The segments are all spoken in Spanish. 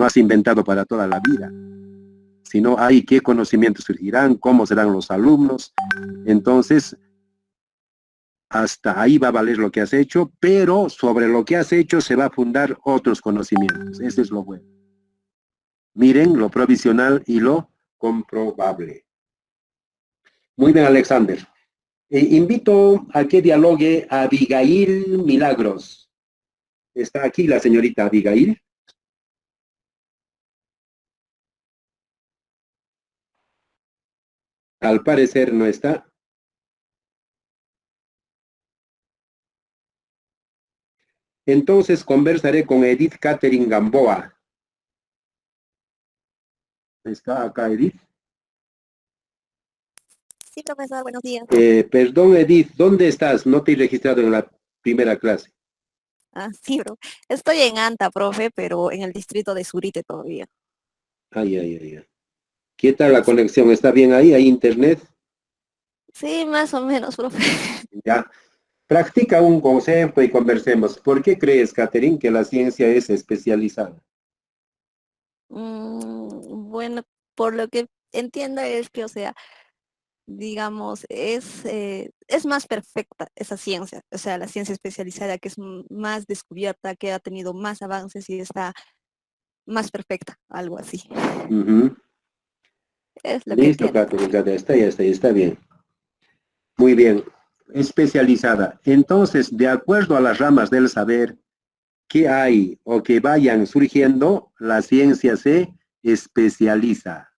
no has inventado para toda la vida, sino hay qué conocimientos surgirán, cómo serán los alumnos. Entonces, hasta ahí va a valer lo que has hecho, pero sobre lo que has hecho se va a fundar otros conocimientos. Ese es lo bueno. Miren lo provisional y lo comprobable. Muy bien, Alexander. Invito a que dialogue a Abigail Milagros. ¿Está aquí la señorita Abigail? Al parecer no está. Entonces conversaré con Edith Catherine Gamboa. ¿Está acá Edith? Sí, profesor, buenos días. Perdón, Edith, ¿dónde estás? No te he registrado en la primera clase. Sí, bro. Estoy en Anta, profe, pero en el distrito de Surite todavía. Ay, ay, ay, ay. ¿Qué tal la conexión? ¿Está bien ahí? ¿Hay internet? Sí, más o menos, profe. Ya. Practica un concepto y conversemos. ¿Por qué crees, Catherine, que la ciencia es especializada? Bueno, por lo que entiendo es que, o sea, digamos, es más perfecta esa ciencia, o sea, la ciencia especializada que es más descubierta, que ha tenido más avances y está más perfecta, algo así. Ujú. Es lo que Listo, entiendo, Catherine, profe. está bien. Muy bien. Especializada. Entonces, de acuerdo a las ramas del saber que hay o que vayan surgiendo, la ciencia se especializa.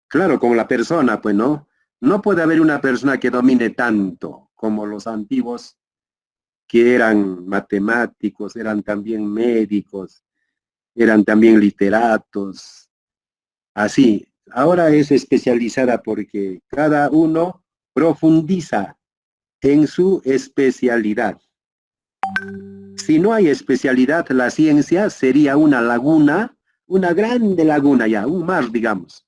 Claro, como la persona, pues no. No puede haber una persona que domine tanto como los antiguos, que eran matemáticos, eran también médicos, eran también literatos, así. Ahora es especializada porque cada uno profundiza en su especialidad. Si no hay especialidad, la ciencia sería una laguna, una grande laguna ya, un mar, digamos,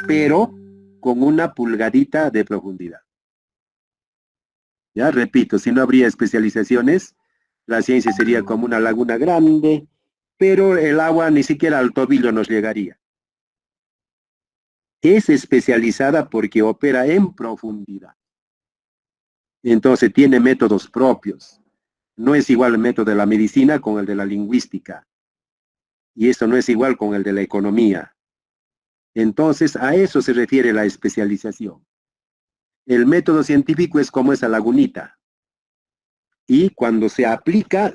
pero con una pulgadita de profundidad. Ya repito, si no habría especializaciones, la ciencia sería como una laguna grande, pero el agua ni siquiera al tobillo nos llegaría. Es especializada porque opera en profundidad. Entonces tiene métodos propios. No es igual el método de la medicina con el de la lingüística. Y eso no es igual con el de la economía. Entonces a eso se refiere la especialización. El método científico es como esa lagunita. Y cuando se aplica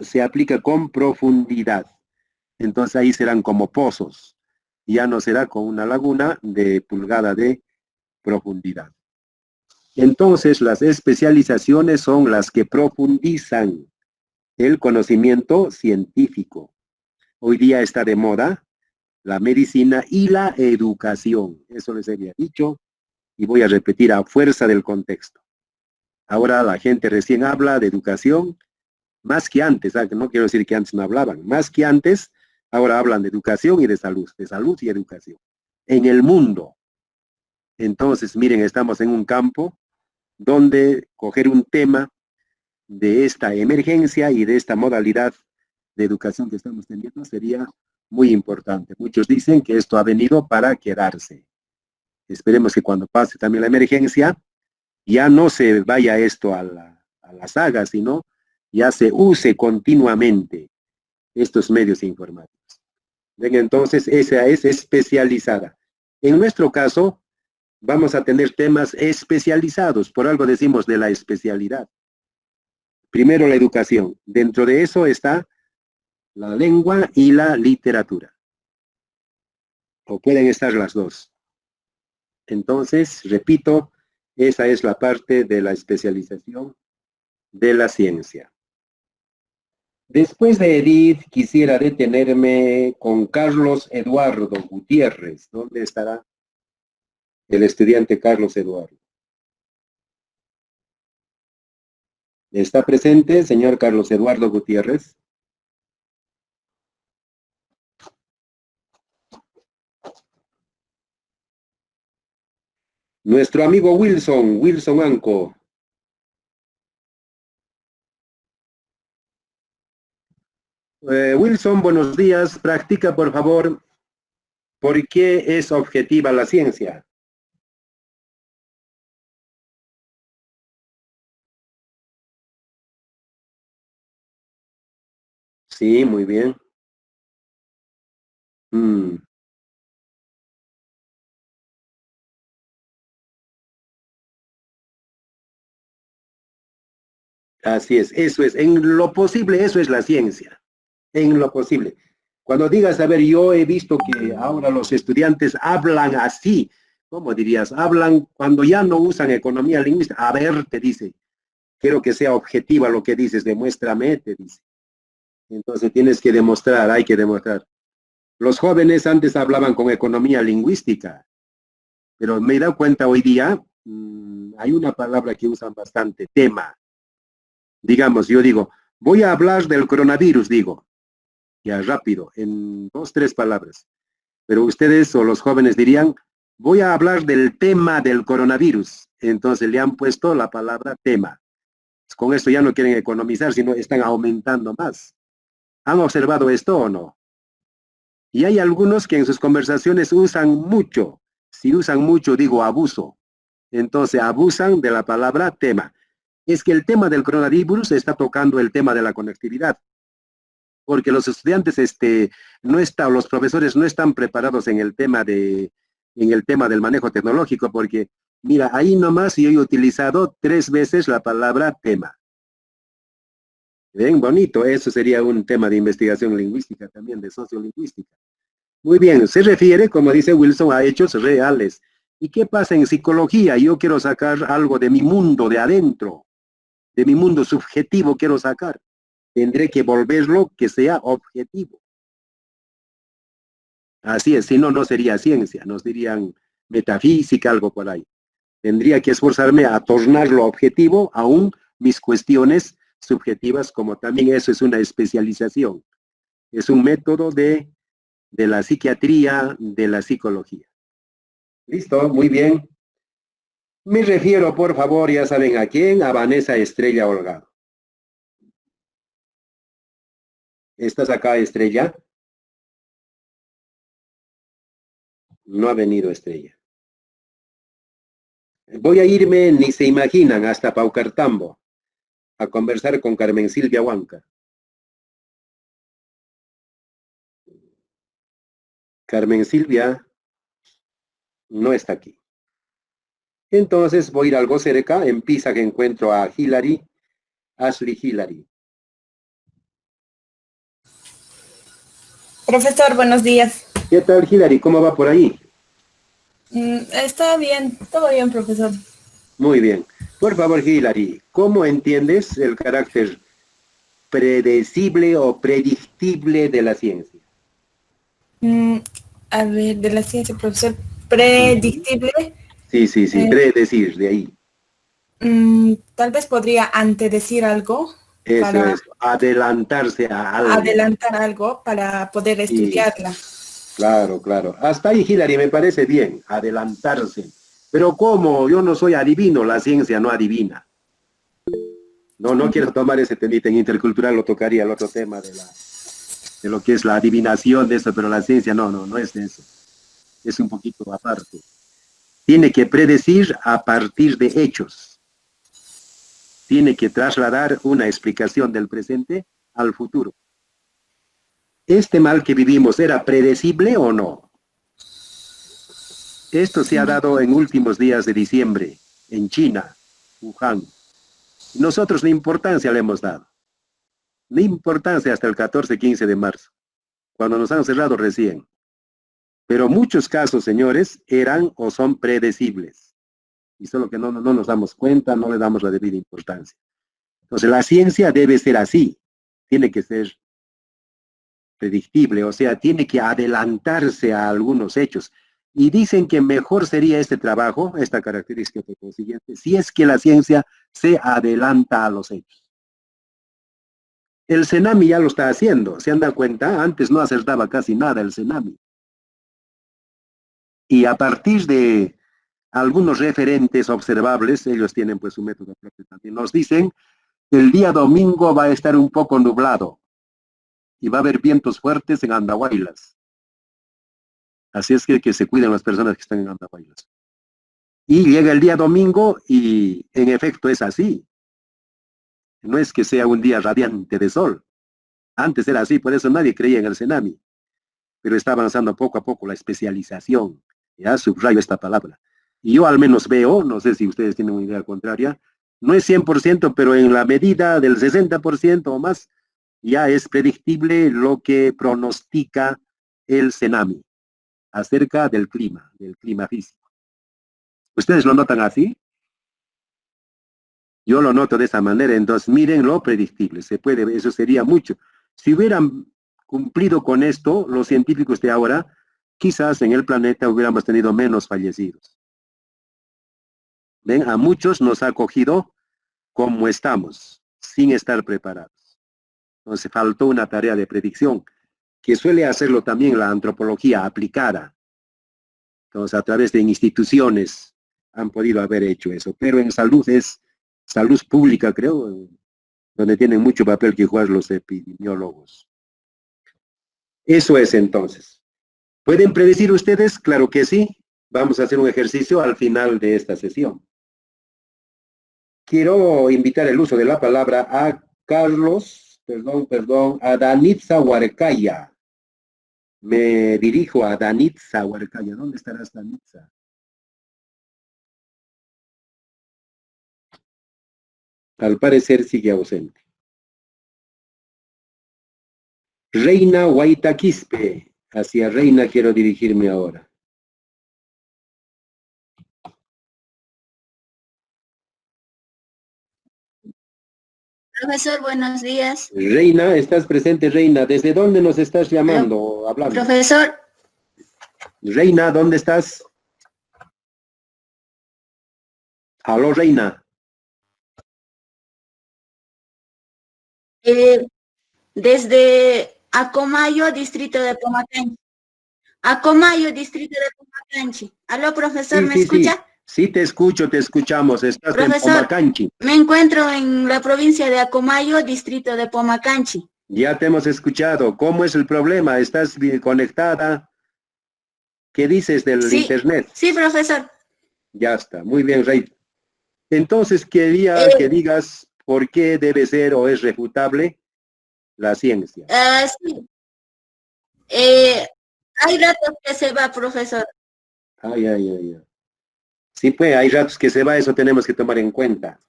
con profundidad. Entonces ahí serán como pozos. Ya no será con una laguna de pulgada de profundidad. Entonces las especializaciones son las que profundizan el conocimiento científico. Hoy día está de moda la medicina y la educación. Eso les había dicho y voy a repetir a fuerza del contexto. Ahora la gente recién habla de educación más que antes, no quiero decir que antes no hablaban, más que antes, ahora hablan de educación y de salud y educación. En el mundo. Entonces, miren, estamos en un campo donde coger un tema de esta emergencia y de esta modalidad de educación que estamos teniendo sería muy importante. Muchos dicen que esto ha venido para quedarse. Esperemos que cuando pase también la emergencia, ya no se vaya esto a la saga, sino ya se use continuamente estos medios informáticos. Ven, entonces, esa es especializada. En nuestro caso, vamos a tener temas especializados, por algo decimos de la especialidad. Primero la educación, dentro de eso está la lengua y la literatura, o pueden estar las dos. Entonces, repito, esa es la parte de la especialización de la ciencia. Después de Edith, quisiera detenerme con Carlos Eduardo Gutiérrez. ¿Dónde estará el estudiante Carlos Eduardo? ¿Está presente, señor Carlos Eduardo Gutiérrez? Nuestro amigo Wilson Anco. . Wilson, buenos días. Practica, por favor. ¿Por qué es objetiva la ciencia? Sí, muy bien. Mm, así es, eso es. En lo posible, eso es la ciencia. En lo posible. Cuando digas, a ver, yo he visto que ahora los estudiantes hablan así, ¿cómo dirías? Hablan cuando ya no usan economía lingüística. A ver, te dice, quiero que sea objetiva lo que dices, demuéstrame, te dice. Entonces tienes que demostrar, hay que demostrar. Los jóvenes antes hablaban con economía lingüística, pero me he dado cuenta hoy día, hay una palabra que usan bastante, tema. Digamos, yo digo, voy a hablar del coronavirus, digo, ya rápido, en dos, tres palabras. Pero ustedes o los jóvenes dirían, voy a hablar del tema del coronavirus. Entonces le han puesto la palabra tema. Con esto ya no quieren economizar, sino están aumentando más. ¿Han observado esto o no? Y hay algunos que en sus conversaciones usan mucho. Si usan mucho, digo abuso. Entonces abusan de la palabra tema. Es que el tema del coronavirus está tocando el tema de la conectividad, porque los estudiantes no están, los profesores no están preparados en el tema del manejo tecnológico, porque mira, ahí nomás yo he utilizado 3 veces la palabra tema. Bien bonito, eso sería un tema de investigación lingüística también, de sociolingüística. Muy bien, se refiere, como dice Wilson, a hechos reales. ¿Y qué pasa en psicología? Yo quiero sacar algo de mi mundo, de adentro, de mi mundo subjetivo quiero sacar. Tendré que volverlo que sea objetivo. Así es, si no, no sería ciencia, nos dirían metafísica, algo por ahí. Tendría que esforzarme a tornarlo objetivo, aún mis cuestiones subjetivas, como también eso es una especialización. Es un método de la psiquiatría, de la psicología. Listo, muy bien. Me refiero, por favor, ya saben a quién, a Vanessa Estrella Holgado. ¿Estás acá, Estrella? No ha venido Estrella. Voy a irme, ni se imaginan, hasta Paucartambo, a conversar con Carmen Silvia Huanca. Carmen Silvia no está aquí. Entonces voy a ir algo cerca, en Pisa que encuentro a Hillary, Ashley Hillary. Profesor, buenos días. ¿Qué tal, Hillary? ¿Cómo va por ahí? Está bien, todo bien, profesor. Muy bien. Por favor, Hillary, ¿cómo entiendes el carácter predecible o predictible de la ciencia? Mm, a ver, de la ciencia, profesor, predictible. Sí, sí, sí, eh, predecir, de ahí. Tal vez podría antedecir algo Eso para es, adelantarse a algo. adelantar algo para poder Y estudiarla. claro, claro. Hasta ahí, Hillary, me parece bien, adelantarse. Pero ¿cómo? Yo no soy adivino, la ciencia no adivina. No, no quiero tomar ese temita en intercultural, lo tocaría el otro tema de lo que es la adivinación de eso, pero la ciencia no es de eso. Es un poquito aparte. Tiene que predecir a partir de hechos. Tiene que trasladar una explicación del presente al futuro. ¿Este mal que vivimos era predecible o no? Esto se ha dado en últimos días de diciembre, en China, Wuhan. Y nosotros ni importancia le hemos dado. Ni importancia hasta el 14-15 de marzo, cuando nos han cerrado recién. Pero muchos casos, señores, eran o son predecibles. Y solo que no nos damos cuenta, no le damos la debida importancia. Entonces, la ciencia debe ser así. Tiene que ser predictible, o sea, tiene que adelantarse a algunos hechos. Y dicen que mejor sería este trabajo, esta característica consiguiente, si es que la ciencia se adelanta a los hechos. El Cenami ya lo está haciendo, ¿se han dado cuenta? Antes no acertaba casi nada el Cenami. Y a partir de algunos referentes observables, ellos tienen pues su método propio también, nos dicen que el día domingo va a estar un poco nublado. y va a haber vientos fuertes en Andahuaylas. Así es que se cuiden las personas que están en Andahuaylas. Y llega el día domingo y en efecto es así. No es que sea un día radiante de sol. Antes era así, por eso nadie creía en el tsunami. Pero está avanzando poco a poco la especialización. Ya subrayo esta palabra. Y yo al menos veo, no sé si ustedes tienen una idea contraria, no es 100%, pero en la medida del 60% o más, ya es predictible lo que pronostica el tsunami acerca del clima físico. ¿Ustedes lo notan así? Yo lo noto de esa manera, entonces miren lo predictible, se puede, eso sería mucho. Si hubieran cumplido con esto, los científicos de ahora, quizás en el planeta hubiéramos tenido menos fallecidos. ¿Ven? A muchos nos ha cogido como estamos, sin estar preparados. Entonces faltó una tarea de predicción, que suele hacerlo también la antropología aplicada. Entonces a través de instituciones han podido haber hecho eso, pero en salud es salud pública, creo, donde tienen mucho papel que jugar los epidemiólogos. Eso es entonces. ¿Pueden predecir ustedes? Claro que sí. Vamos a hacer un ejercicio al final de esta sesión. Quiero invitar el uso de la palabra a Carlos, a Danitza Huarcaya. Me dirijo a Danitza Huarcaya. ¿Dónde estarás, Danitza? Al parecer sigue ausente. Reina Huaytaquispe. Hacia Reina quiero dirigirme ahora. Profesor, buenos días. Reina, ¿estás presente, Reina? ¿Desde dónde nos estás llamando, hablando? Profesor. Reina, ¿dónde estás? Aló, Reina. Desde Acomayo, distrito de Pomacanchi. Acomayo, distrito de Pomacanchi. Aló, profesor, ¿me escucha? Sí, te escucho, te escuchamos. Estás profesor, en Pomacanchi. Me encuentro en la provincia de Acomayo, distrito de Pomacanchi. Ya te hemos escuchado. ¿Cómo es el problema? ¿Estás bien conectada? ¿Qué dices del internet? Sí, profesor. Ya está. Muy bien, Reina. Entonces quería que digas por qué debe ser o es refutable la ciencia. Sí. Hay ratos que se va, profesor. Ay. Sí, pues hay ratos que se va, eso tenemos que tomar en cuenta.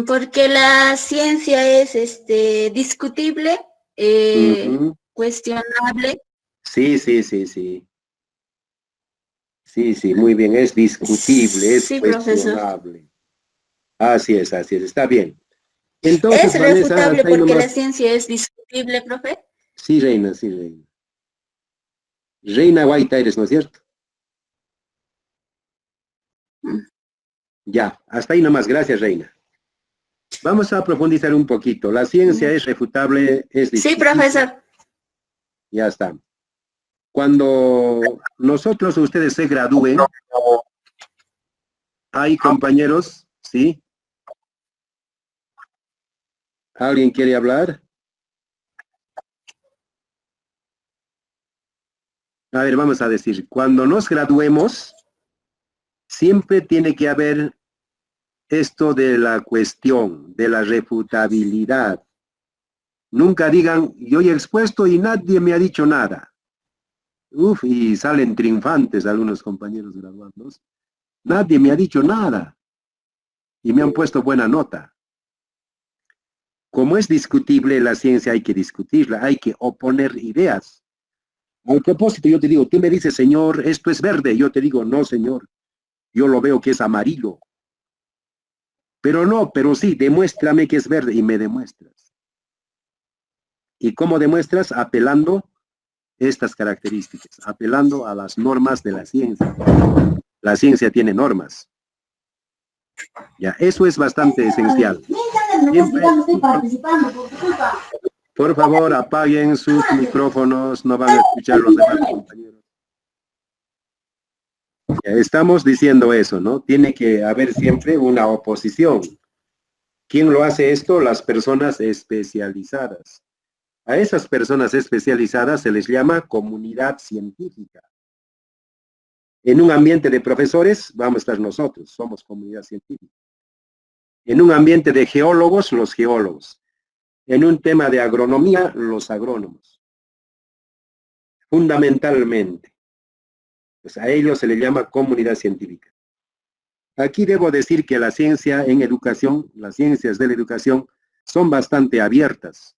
Porque la ciencia es discutible, cuestionable. Sí. Sí, muy bien, es discutible, es cuestionable. Profesor. Así es, está bien. Entonces, ¿es refutable porque la ciencia es discutible, profe? Sí, Reina. Reina Guaitaires, ¿no es cierto? Ya, hasta ahí nomás, gracias, Reina. Vamos a profundizar un poquito. La ciencia es refutable, es discutible. Sí, profesor. Ya está. Cuando nosotros o ustedes se gradúen, hay compañeros, ¿sí? ¿Alguien quiere hablar? A ver, vamos a decir, cuando nos graduemos, siempre tiene que haber esto de la cuestión, de la refutabilidad. Nunca digan, yo he expuesto y nadie me ha dicho nada. Y salen triunfantes algunos compañeros graduados. Nadie me ha dicho nada. Y me han puesto buena nota. Como es discutible la ciencia, hay que discutirla, hay que oponer ideas. A propósito, yo te digo, tú me dices, señor, esto es verde. Yo te digo, no, señor, yo lo veo que es amarillo. Pero sí, demuéstrame que es verde y me demuestras. ¿Y cómo demuestras? Apelando estas características, apelando a las normas de la ciencia. La ciencia tiene normas. Ya, eso es bastante esencial. Siempre, por favor, apaguen sus micrófonos, no van a escuchar los demás compañeros. Ya, estamos diciendo eso, ¿no? Tiene que haber siempre una oposición. ¿Quién lo hace esto? Las personas especializadas. A esas personas especializadas se les llama comunidad científica. En un ambiente de profesores vamos a estar nosotros, somos comunidad científica. En un ambiente de geólogos, los geólogos. En un tema de agronomía, los agrónomos. Fundamentalmente. Pues a ellos se les llama comunidad científica. Aquí debo decir que la ciencia en educación, las ciencias de la educación, son bastante abiertas.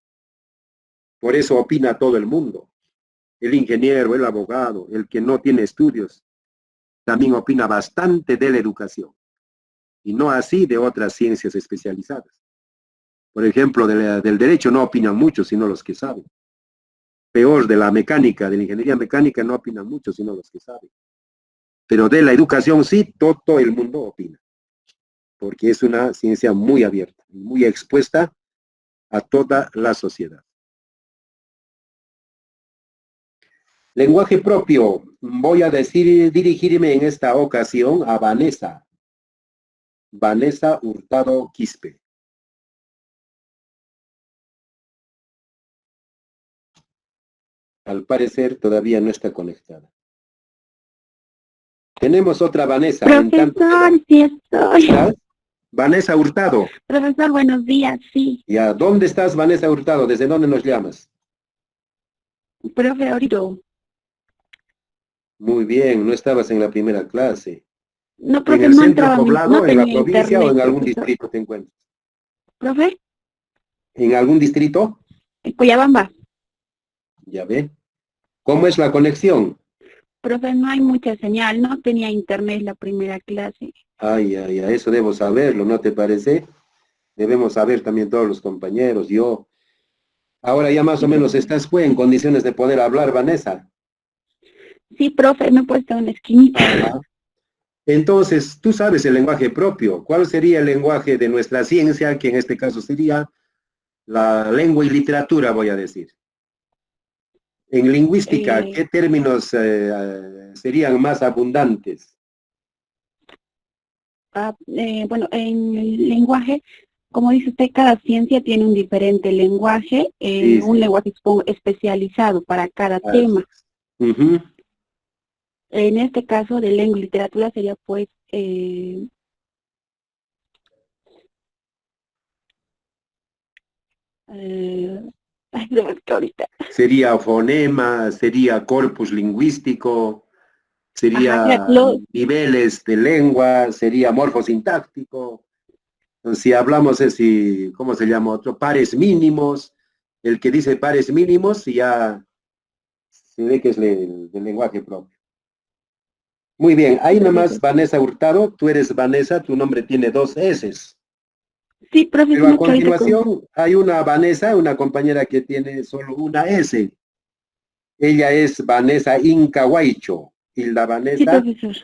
Por eso opina todo el mundo. El ingeniero, el abogado, el que no tiene estudios, también opina bastante de la educación. Y no así de otras ciencias especializadas. Por ejemplo, del derecho no opinan mucho, sino los que saben. Peor, de la mecánica, de la ingeniería mecánica no opinan mucho, sino los que saben. Pero de la educación sí, todo el mundo opina. Porque es una ciencia muy abierta, muy expuesta a toda la sociedad. Lenguaje propio. Voy a dirigirme en esta ocasión a Vanessa. Vanessa Hurtado Quispe. Al parecer todavía no está conectada. Tenemos otra Vanessa. Profesor, sí estoy. ¿Estás? Vanessa Hurtado. Profesor, buenos días, sí. Ya, ¿dónde estás, Vanessa Hurtado? ¿Desde dónde nos llamas? Profe, ahorita. Muy bien, no estabas en la primera clase. No, ¿En profe, el no centro entraba, poblado, no en la tenía provincia o en internet, algún profesor. distrito te encuentras? Profe, ¿En algún distrito? en Cuyabamba. Ya ve. ¿Cómo es la conexión? Profe, no hay mucha señal, no tenía internet la primera clase. Ay, eso debo saberlo, ¿no te parece? Debemos saber también todos los compañeros, yo. Ahora ya más o menos estás pues, en condiciones de poder hablar, Vanessa. Sí, profe, me he puesto en la esquinita. Ajá. Entonces, tú sabes el lenguaje propio. ¿Cuál sería el lenguaje de nuestra ciencia, que en este caso sería la lengua y literatura, voy a decir? En lingüística, ¿qué términos serían más abundantes? Bueno, en el lenguaje, como dice usted, cada ciencia tiene un diferente lenguaje, Sí, un sí. lenguaje especializado para cada Así tema. es. Ujú. En este caso de lengua y literatura sería pues ay, no, es que ahorita. Sería fonema, sería corpus lingüístico, sería Ajá, niveles de lengua, sería morfosintáctico. Si hablamos de, ¿cómo se llama otro? Pares mínimos. El que dice pares mínimos ya se ve que es del lenguaje propio. Muy bien, ahí nomás Vanessa Hurtado, tú eres Vanessa, tu nombre tiene 2 S. sí, profe, Pero a sino que ahorita continuación hay una Vanessa, una compañera que tiene solo una S. Ella es Vanessa Incahuaycho. Hilda sí, Vanessa profesor.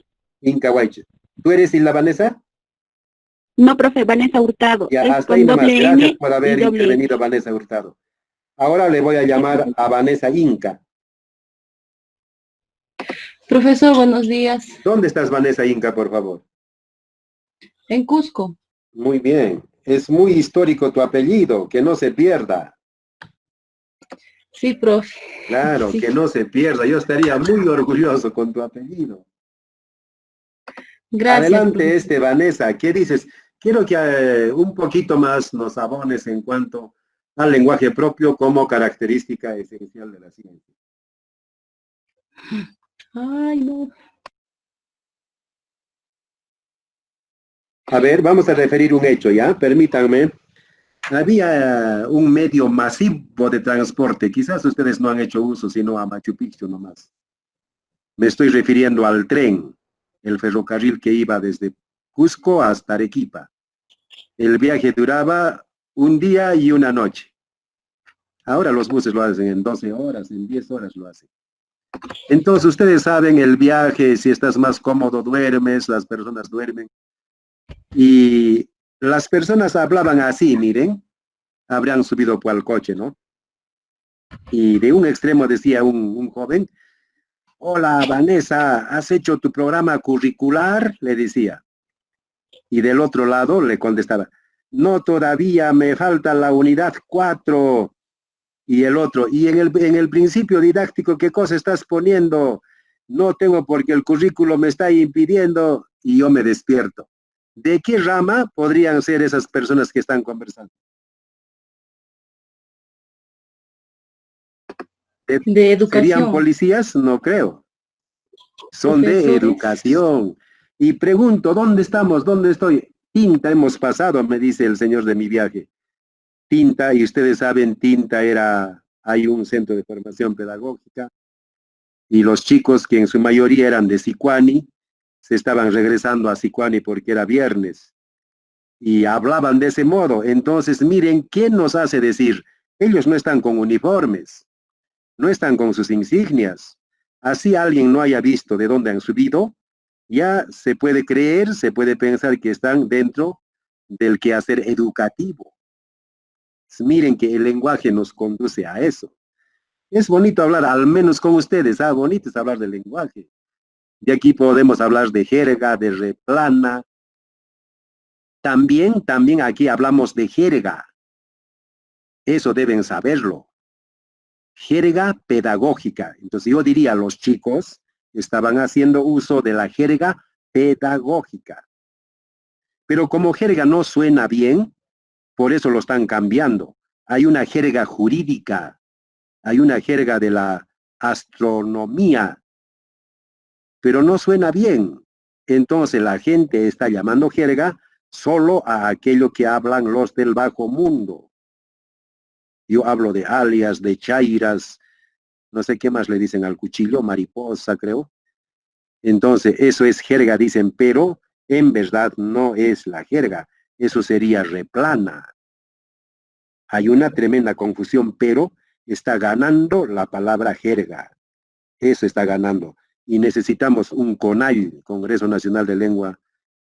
Incahuaycho. ¿Tú eres Hilda Vanessa? No, profe, Vanessa Hurtado. Ya, Es hasta ahí con nomás. doble Gracias N por y haber doble S. intervenido, Vanessa Hurtado. Ahora le voy a Sí, llamar profesor. a Vanessa Inca. Profesor, buenos días. ¿Dónde estás, Vanessa Inca, por favor? En Cusco. Muy bien. Es muy histórico tu apellido, que no se pierda. Sí, profe. Claro, Sí. que no se pierda. Yo estaría muy orgulloso con tu apellido. Gracias, Adelante, profesor. Vanessa, ¿qué dices? Quiero que un poquito más nos abones en cuanto al lenguaje propio como característica esencial de la ciencia. Ay, no. A ver, vamos a referir un hecho, ¿ya? Permítanme. Había un medio masivo de transporte. Quizás ustedes no han hecho uso, sino a Machu Picchu nomás. Me estoy refiriendo al tren, el ferrocarril que iba desde Cusco hasta Arequipa. El viaje duraba un día y una noche. Ahora los buses lo hacen en 12 horas, en 10 horas lo hacen. Entonces ustedes saben el viaje, si estás más cómodo duermes, las personas duermen. Y las personas hablaban así, miren, habrían subido por el coche, ¿no? Y de un extremo decía un joven, hola Vanessa, ¿has hecho tu programa curricular? Le decía. Y del otro lado le contestaba, No, todavía me falta la unidad 4 y el otro. Y en el principio didáctico, ¿qué cosa estás poniendo? No tengo porque el currículo me está impidiendo y yo me despierto. ¿De qué rama podrían ser esas personas que están conversando? De ¿Serían educación. policías? No creo. Son de Profesores. educación. Y pregunto, ¿dónde estamos? ¿Dónde estoy? Tinta hemos pasado, me dice el señor de mi viaje. Tinta, y ustedes saben, Tinta hay un centro de formación pedagógica, y los chicos que en su mayoría eran de Sicuani, se estaban regresando a Sicuani porque era viernes, y hablaban de ese modo. Entonces, miren, ¿qué nos hace decir? Ellos no están con uniformes, no están con sus insignias. Así alguien no haya visto de dónde han subido, ya se puede creer, se puede pensar que están dentro del quehacer educativo. Miren que el lenguaje nos conduce a eso. Es bonito hablar, al menos con ustedes, bonito es hablar del lenguaje. De aquí podemos hablar de jerga, de replana. También aquí hablamos de jerga. Eso deben saberlo. Jerga pedagógica. Entonces yo diría, los chicos estaban haciendo uso de la jerga pedagógica. Pero como jerga no suena bien, por eso lo están cambiando. Hay una jerga jurídica, hay una jerga de la astronomía, pero no suena bien. Entonces la gente está llamando jerga solo a aquello que hablan los del bajo mundo. Yo hablo de alias, de chairas, no sé qué más le dicen al cuchillo, mariposa, creo. Entonces, eso es jerga, dicen, pero en verdad no es la jerga. Eso sería replana. Hay una tremenda confusión, pero está ganando la palabra jerga. Eso está ganando. Y necesitamos un CONALL, Congreso Nacional de Lengua,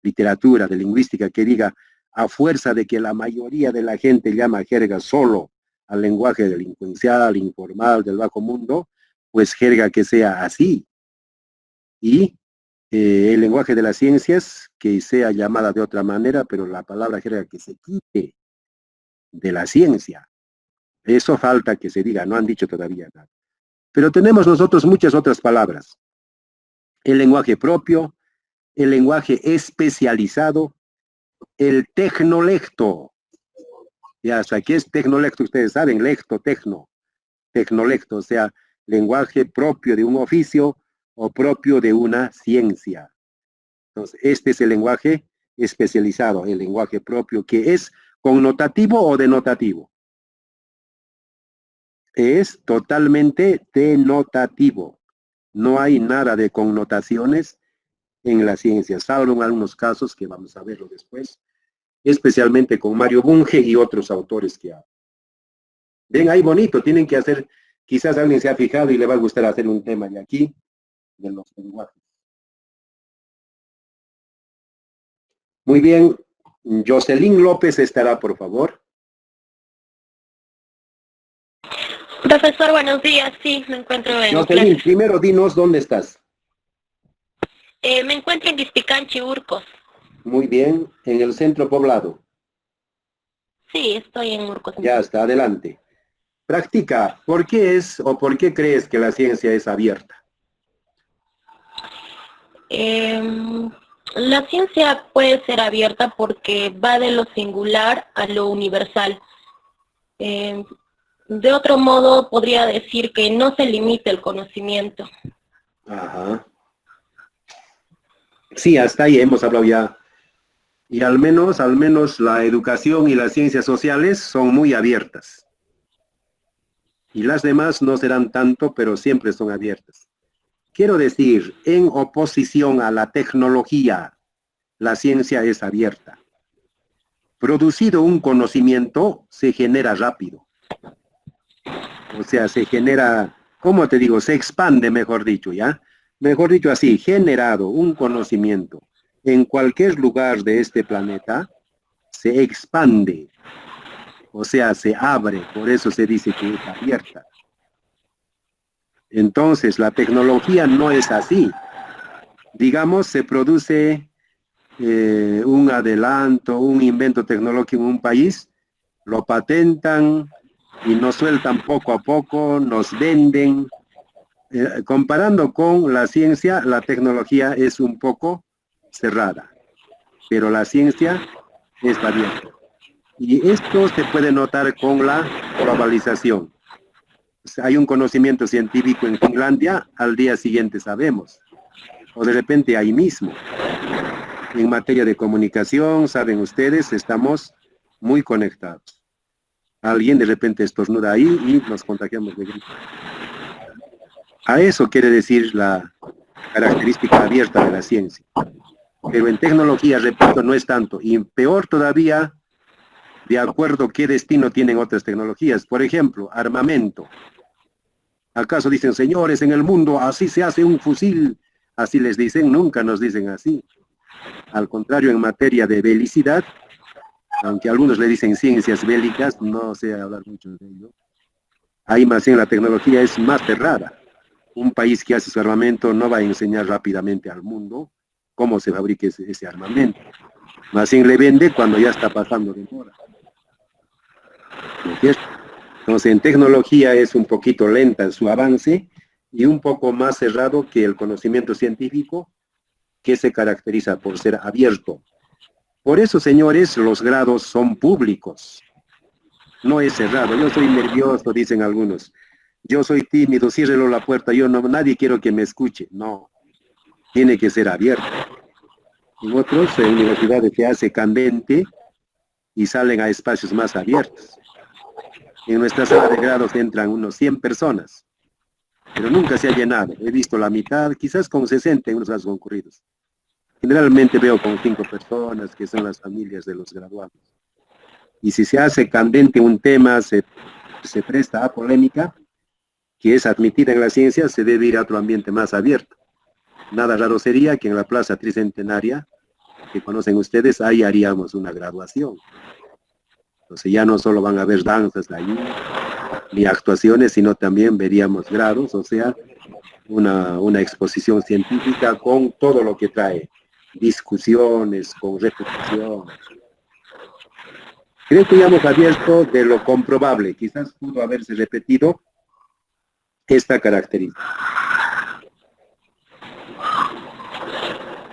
Literatura, de Lingüística, que diga, a fuerza de que la mayoría de la gente llama jerga solo al lenguaje delincuencial, informal, del bajo mundo, pues jerga que sea así. Y el lenguaje de las ciencias, que sea llamada de otra manera, pero la palabra jerga que se quite de la ciencia. Eso falta que se diga, no han dicho todavía nada. Pero tenemos nosotros muchas otras palabras. El lenguaje propio, el lenguaje especializado, el tecnolecto. Ya, o sea, ¿qué es tecnolecto? Ustedes saben, lecto, tecnolecto, o sea, lenguaje propio de un oficio o propio de una ciencia. Entonces, este es el lenguaje especializado, el lenguaje propio, que es connotativo o denotativo. Es totalmente denotativo. No hay nada de connotaciones en la ciencia, salvo en algunos casos que vamos a verlo después, especialmente con Mario Bunge y otros autores que hablan. Ven ahí bonito, tienen que hacer, quizás alguien se ha fijado y le va a gustar hacer un tema de aquí, de los lenguajes. Muy bien, Jocelyn López estará, por favor. Profesor, buenos días. Sí, me encuentro en Jocelyn, clases. primero dinos dónde estás. Me encuentro en Ispicanchi, Urcos. Muy bien, en el centro poblado. Sí, estoy en Urcos. Ya está, adelante. Practica, ¿por qué es o por qué crees que la ciencia es abierta? La ciencia puede ser abierta porque va de lo singular a lo universal. De otro modo, podría decir que no se limita el conocimiento. Ajá. Sí, hasta ahí hemos hablado ya. Y al menos la educación y las ciencias sociales son muy abiertas. Y las demás no serán tanto, pero siempre son abiertas. Quiero decir, en oposición a la tecnología, la ciencia es abierta. Producido un conocimiento, se genera rápido. O sea, se genera, ¿cómo te digo? Se expande, mejor dicho, ¿ya? Mejor dicho así, generado un conocimiento en cualquier lugar de este planeta, se expande. O sea, se abre, por eso se dice que es abierta. Entonces, la tecnología no es así. Digamos, se produce un adelanto, un invento tecnológico en un país, lo patentan y nos sueltan poco a poco, nos venden. Comparando con la ciencia, la tecnología es un poco cerrada, pero la ciencia es abierta. Y esto se puede notar con la globalización. Hay un conocimiento científico en Finlandia, al día siguiente sabemos, o de repente ahí mismo. En materia de comunicación, saben ustedes, estamos muy conectados. Alguien de repente estornuda ahí y nos contagiamos de gripe. A eso quiere decir la característica abierta de la ciencia. Pero en tecnología, repito, no es tanto. Y peor todavía, de acuerdo qué destino tienen otras tecnologías. Por ejemplo, armamento. ¿Acaso dicen, señores, en el mundo así se hace un fusil? Así les dicen, nunca nos dicen así. Al contrario, en materia de belicidad, aunque algunos le dicen ciencias bélicas, no sé hablar mucho de ello. Ahí más bien la tecnología es más cerrada. Un país que hace su armamento no va a enseñar rápidamente al mundo cómo se fabrica ese armamento. Más bien le vende cuando ya está pasando de moda. ¿No es cierto? Entonces, en tecnología es un poquito lenta en su avance y un poco más cerrado que el conocimiento científico, que se caracteriza por ser abierto. Por eso, señores, los grados son públicos. No es cerrado. Yo soy nervioso, dicen algunos. Yo soy tímido, ciérrelo la puerta, nadie quiero que me escuche. No, tiene que ser abierto. En otros, en universidades se hace candente y salen a espacios más abiertos. En nuestra sala de grados entran unos 100 personas, pero nunca se ha llenado. He visto la mitad, quizás con 60 en unos casos concurridos. Generalmente veo con 5 personas, que son las familias de los graduados. Y si se hace candente un tema, se presta a polémica, que es admitida en la ciencia, se debe ir a otro ambiente más abierto. Nada raro sería que en la Plaza Tricentenaria, que conocen ustedes, ahí haríamos una graduación. Entonces ya no solo van a ver danzas ahí, ni actuaciones, sino también veríamos grados, o sea, una exposición científica con todo lo que trae, discusiones, con repetición. Creo que ya hemos abierto de lo comprobable, quizás pudo haberse repetido esta característica.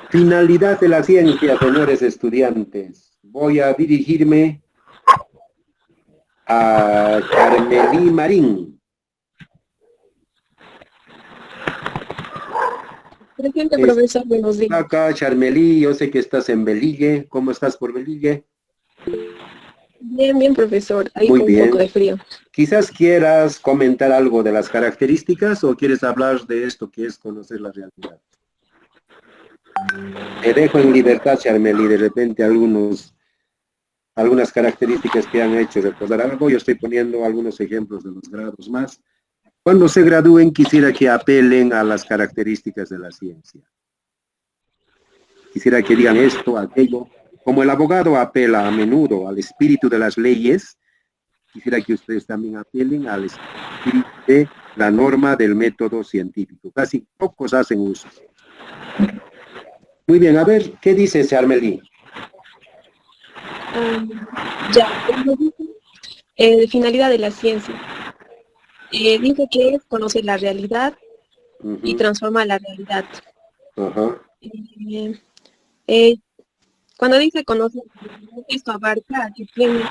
Finalidad de la ciencia, señores estudiantes. Voy a dirigirme a Charmelí Marín. Presente, profesor, buenos días. Acá, Charmelí, yo sé que estás en Beligue. ¿Cómo estás por Beligue? Bien, bien, profesor. Ahí Muy con bien. un poco de frío. Quizás quieras comentar algo de las características o quieres hablar de esto que es conocer la realidad. Te dejo en libertad, Charmelí, de repente algunas características que han hecho recordar algo. Yo estoy poniendo algunos ejemplos de los grados más. Cuando se gradúen, quisiera que apelen a las características de la ciencia. Quisiera que digan esto, aquello. Como el abogado apela a menudo al espíritu de las leyes, quisiera que ustedes también apelen al espíritu de la norma del método científico. Casi pocos hacen uso. Muy bien, a ver, ¿qué dice Charmelí? Finalidad de la ciencia. Dice que es conocer la realidad y transformar la realidad. Cuando dice conocer, esto abarca que tiene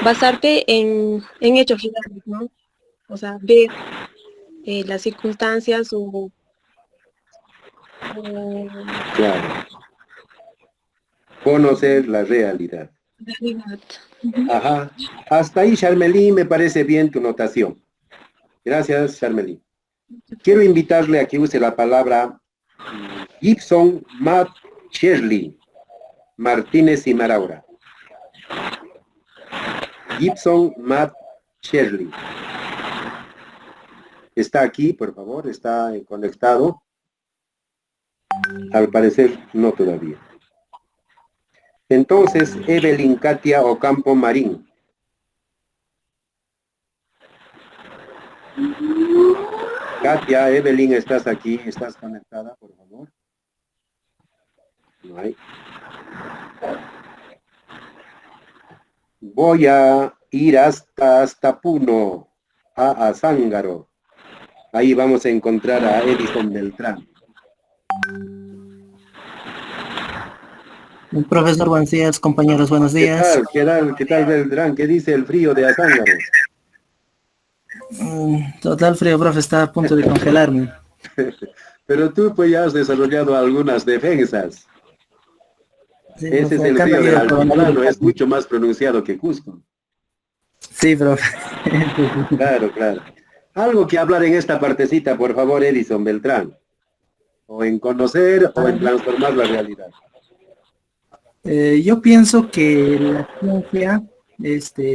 basarte en hechos reales, ¿no? O sea, ver las circunstancias o claro. Conocer la realidad. Ajá. Hasta ahí, Charmelí, me parece bien tu notación. Gracias, Charmelí. Quiero invitarle a que use la palabra Gibson, Matt, Shirley, Martínez y Maraura. Gibson, Matt, Shirley. ¿Está aquí, por favor? ¿Está conectado? Al parecer, no todavía. Entonces, Evelyn Katia Ocampo Marín. Katia, Evelyn, ¿estás aquí? ¿Estás conectada, por favor? No hay. Voy a ir hasta Puno, a Azángaro. Ahí vamos a encontrar a Edison Beltrán. Profesor, buenos días, compañeros, buenos días. ¿Qué tal Beltrán? ¿Qué dice el frío de Azángaro? Total frío, profe, está a punto de congelarme. Pero tú pues ya has desarrollado algunas defensas. Sí, Ese es profe, el acá frío no del llega altiplano, coronavirus. es mucho más pronunciado que Cusco. Sí, profe. Claro, claro. Algo que hablar en esta partecita, por favor, Edison Beltrán. O en conocer o en transformar la realidad. Yo pienso que la ciencia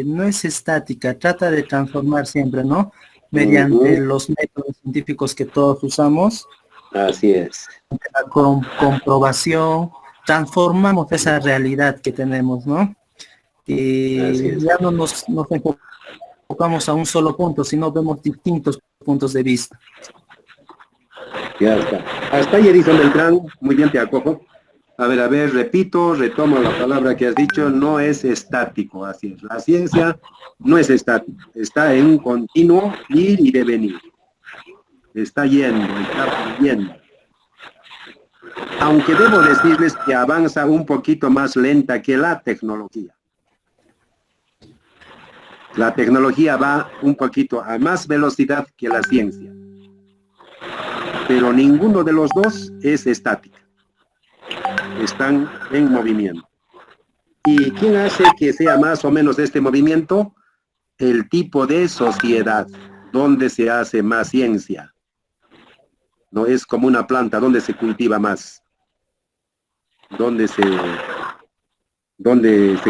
no es estática, trata de transformar siempre, ¿no? Mediante los métodos científicos que todos usamos, Así es. la comprobación, transformamos esa realidad que tenemos, ¿no? Así Y es. ya no nos enfocamos a un solo punto, sino vemos distintos puntos de vista. Ya está. Hasta ahí, Edison Beltrán, muy bien, te acojo. A ver, repito, retomo la palabra que has dicho, no es estático, así es. La ciencia no es estática, está en un continuo ir y devenir. Está fluyendo. Aunque debo decirles que avanza un poquito más lenta que la tecnología. La tecnología va un poquito a más velocidad que la ciencia. Pero ninguno de los dos es estático. Están en movimiento. ¿Y quién hace que sea más o menos este movimiento? El tipo de sociedad donde se hace más ciencia. No es como una planta donde se cultiva más. Donde se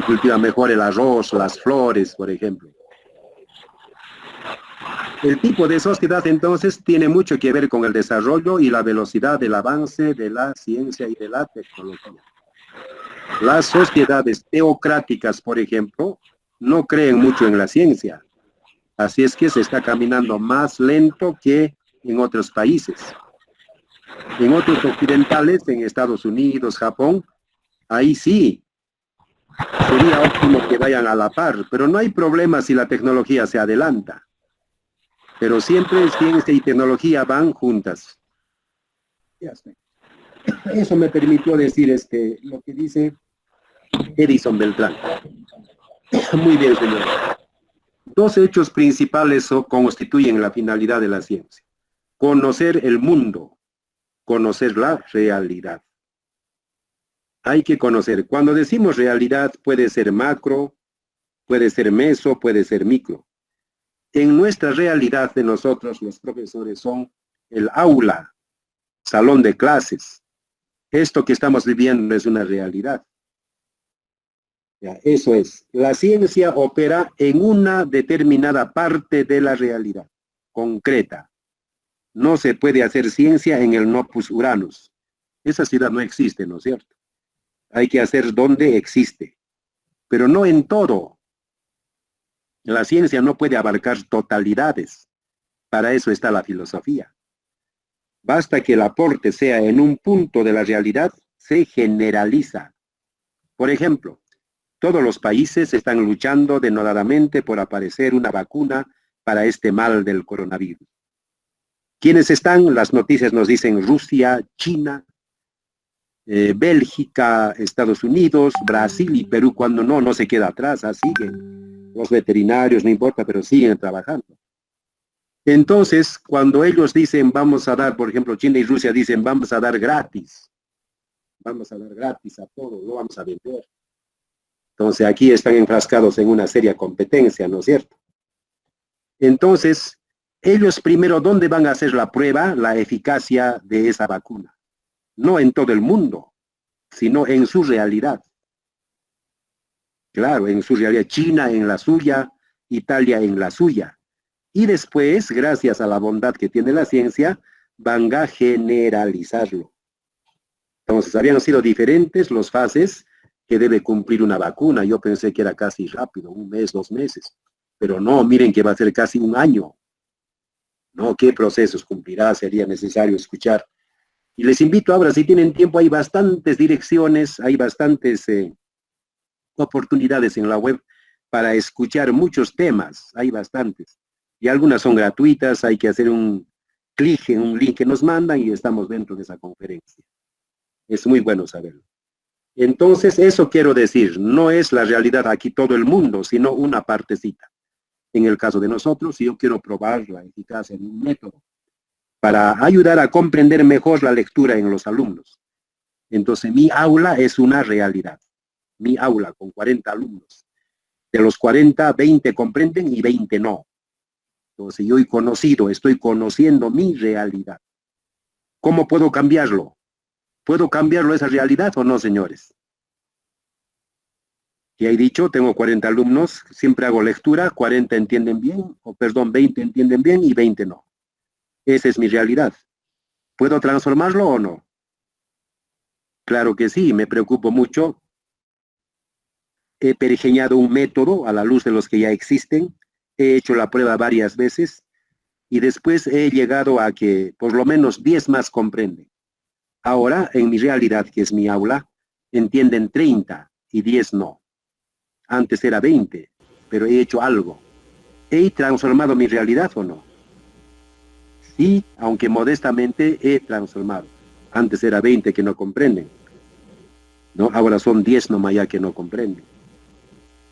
cultiva mejor el arroz, las flores, por ejemplo. El tipo de sociedad entonces tiene mucho que ver con el desarrollo y la velocidad del avance de la ciencia y de la tecnología. Las sociedades teocráticas, por ejemplo, no creen mucho en la ciencia. Así es que se está caminando más lento que en otros países. En otros occidentales, en Estados Unidos, Japón, ahí sí, sería óptimo que vayan a la par, pero no hay problema si la tecnología se adelanta. Pero siempre ciencia y tecnología van juntas. Eso me permitió decir lo que dice Edison Beltrán. Muy bien, señor. Dos hechos principales constituyen la finalidad de la ciencia. Conocer el mundo, conocer la realidad. Hay que conocer. Cuando decimos realidad, puede ser macro, puede ser meso, puede ser micro. En nuestra realidad de nosotros, los profesores, son el aula, salón de clases. Esto que estamos viviendo es una realidad. Ya, eso es. La ciencia opera en una determinada parte de la realidad, concreta. No se puede hacer ciencia en el Nopus Uranus. Esa ciudad no existe, ¿no es cierto? Hay que hacer donde existe, pero no en todo. La ciencia no puede abarcar totalidades. Para eso está la filosofía. Basta que el aporte sea en un punto de la realidad, se generaliza. Por ejemplo, todos los países están luchando denodadamente por aparecer una vacuna para este mal del coronavirus. ¿Quiénes están? Las noticias nos dicen Rusia, China, Bélgica, Estados Unidos, Brasil y Perú. Cuando no se queda atrás, siguen. Los veterinarios, no importa, pero siguen trabajando. Entonces, cuando ellos dicen vamos a dar, por ejemplo, China y Rusia dicen vamos a dar gratis a todo, lo vamos a vender. Entonces, aquí están enfrascados en una seria competencia, ¿no es cierto? Entonces, ellos primero, ¿dónde van a hacer la prueba, la eficacia de esa vacuna? No en todo el mundo, sino en su realidad. Claro, en su realidad, China en la suya, Italia en la suya. Y después, gracias a la bondad que tiene la ciencia, van a generalizarlo. Entonces, habían sido diferentes los fases que debe cumplir una vacuna. Yo pensé que era casi rápido, 1 mes, 2 meses. Pero no, miren que va a ser casi 1 año. ¿No? ¿Qué procesos cumplirá? Sería necesario escuchar Y les invito ahora, si tienen tiempo, hay bastantes direcciones, hay bastantes oportunidades en la web para escuchar muchos temas, hay bastantes. Y algunas son gratuitas, hay que hacer un clic en un link que nos mandan y estamos dentro de esa conferencia. Es muy bueno saberlo. Entonces, eso quiero decir, no es la realidad aquí todo el mundo, sino una partecita. En el caso de nosotros, si yo quiero probar la eficacia de un método para ayudar a comprender mejor la lectura en los alumnos. Entonces, mi aula es una realidad. Mi aula con 40 alumnos. De los 40, 20 comprenden y 20 no. Entonces, yo estoy conociendo mi realidad. ¿Cómo puedo cambiarlo? ¿Puedo cambiarlo esa realidad o no, señores? Ya he dicho, tengo 40 alumnos, siempre hago lectura, 40 entienden bien, 20 entienden bien y 20 no. Esa es mi realidad. ¿Puedo transformarlo o no? Claro que sí, me preocupo mucho. He pergeñado un método a la luz de los que ya existen, he hecho la prueba varias veces y después he llegado a que por lo menos 10 más comprenden. Ahora, en mi realidad, que es mi aula, entienden 30 y 10 no. Antes era 20, pero he hecho algo. ¿He transformado mi realidad o no? Sí, aunque modestamente he transformado. Antes era 20 que no comprenden, ¿no? Ahora son 10 nomás ya que no comprenden.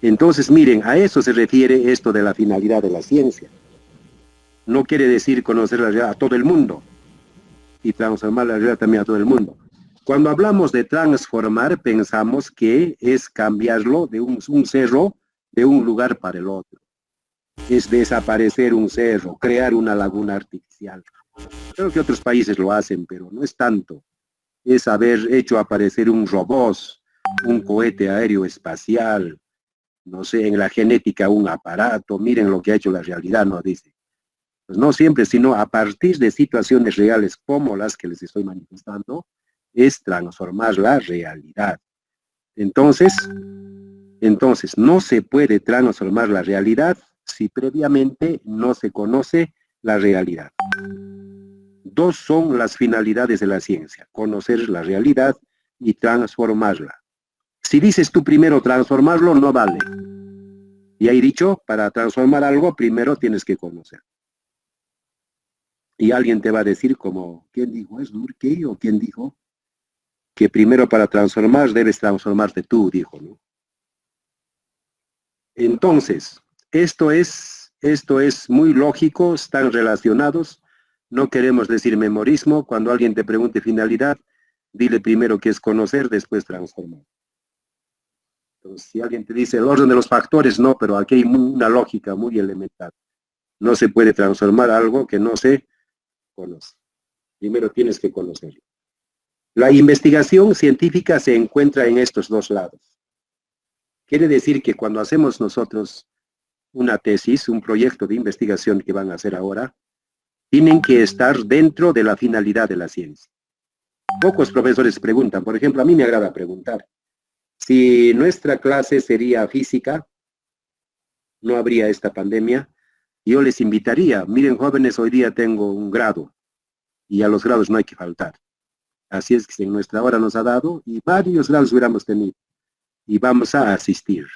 Entonces, miren, a eso se refiere esto de la finalidad de la ciencia. No quiere decir conocer la realidad a todo el mundo y transformar la realidad también a todo el mundo. Cuando hablamos de transformar, pensamos que es cambiarlo de un cerro de un lugar para el otro. Es desaparecer un cerro, crear una laguna artificial. Creo que otros países lo hacen, pero no es tanto. Es haber hecho aparecer un robot, un cohete aéreo espacial, no sé, en la genética un aparato. Miren lo que ha hecho la realidad, nos dice. Pues no siempre, sino a partir de situaciones reales como las que les estoy manifestando, es transformar la realidad. Entonces, no se puede transformar la realidad si previamente no se conoce la realidad. Dos son las finalidades de la ciencia: conocer la realidad y transformarla. Si dices tú primero transformarlo, no vale. Y he dicho, para transformar algo, primero tienes que conocer. Y alguien te va a decir como, ¿quién dijo? ¿Es Durkheim o quién dijo? Que primero para transformar debes transformarte tú, dijo, ¿no? Entonces, esto es muy lógico, están relacionados. No queremos decir memorismo. Cuando alguien te pregunte finalidad, dile primero que es conocer, después transformar. Entonces, si alguien te dice el orden de los factores, no, pero aquí hay una lógica muy elemental. No se puede transformar algo que no se conoce. Primero tienes que conocerlo. La investigación científica se encuentra en estos dos lados. Quiere decir que cuando hacemos nosotros una tesis, un proyecto de investigación que van a hacer ahora, tienen que estar dentro de la finalidad de la ciencia. Pocos profesores preguntan, por ejemplo, a mí me agrada preguntar, si nuestra clase sería física, no habría esta pandemia, yo les invitaría, miren jóvenes, hoy día tengo un grado, y a los grados no hay que faltar. Así es que en nuestra hora nos ha dado, y varios grados hubiéramos tenido, y vamos a asistir.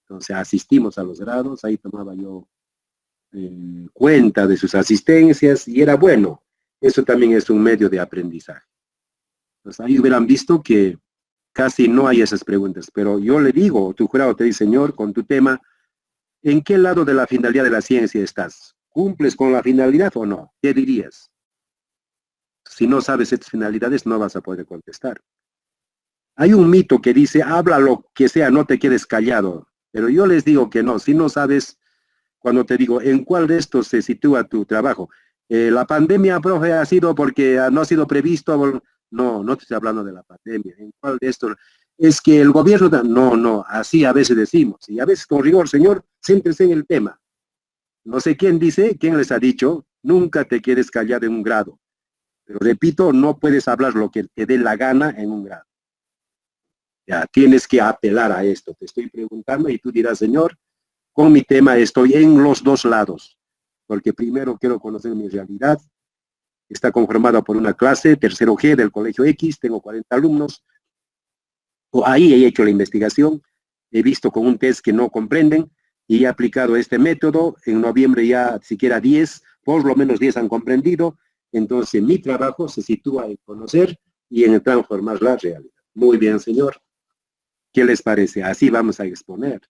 Entonces asistimos a los grados, ahí tomaba yo cuenta de sus asistencias, y era bueno. Eso también es un medio de aprendizaje. Entonces ahí hubieran visto que casi no hay esas preguntas, pero yo le digo, tu jurado te dice, señor, con tu tema, ¿en qué lado de la finalidad de la ciencia estás? ¿Cumples con la finalidad o no? ¿Qué dirías? Si no sabes estas finalidades, no vas a poder contestar. Hay un mito que dice, habla lo que sea, no te quedes callado. Pero yo les digo que no, si no sabes, cuando te digo, ¿en cuál de estos se sitúa tu trabajo? La pandemia, profe, ha sido porque no ha sido previsto. No, no te estoy hablando de la pandemia. ¿En cuál de estos? Es que el gobierno... No, así a veces decimos. Y a veces con rigor, señor, céntrese en el tema. No sé quién dice, quién les ha dicho, nunca te quedes callado en un grado. Pero repito, no puedes hablar lo que te dé la gana en un grado. Ya, tienes que apelar a esto. Te estoy preguntando y tú dirás, señor, con mi tema estoy en los dos lados. Porque primero quiero conocer mi realidad Está conformada por una clase, tercero G del colegio X, tengo 40 alumnos. Ahí he hecho la investigación, he visto con un test que no comprenden y he aplicado este método. En noviembre ya siquiera 10, por lo menos 10 han comprendido. Entonces mi trabajo se sitúa en conocer y en transformar la realidad. Muy bien, señor. ¿Qué les parece? Así vamos a exponer.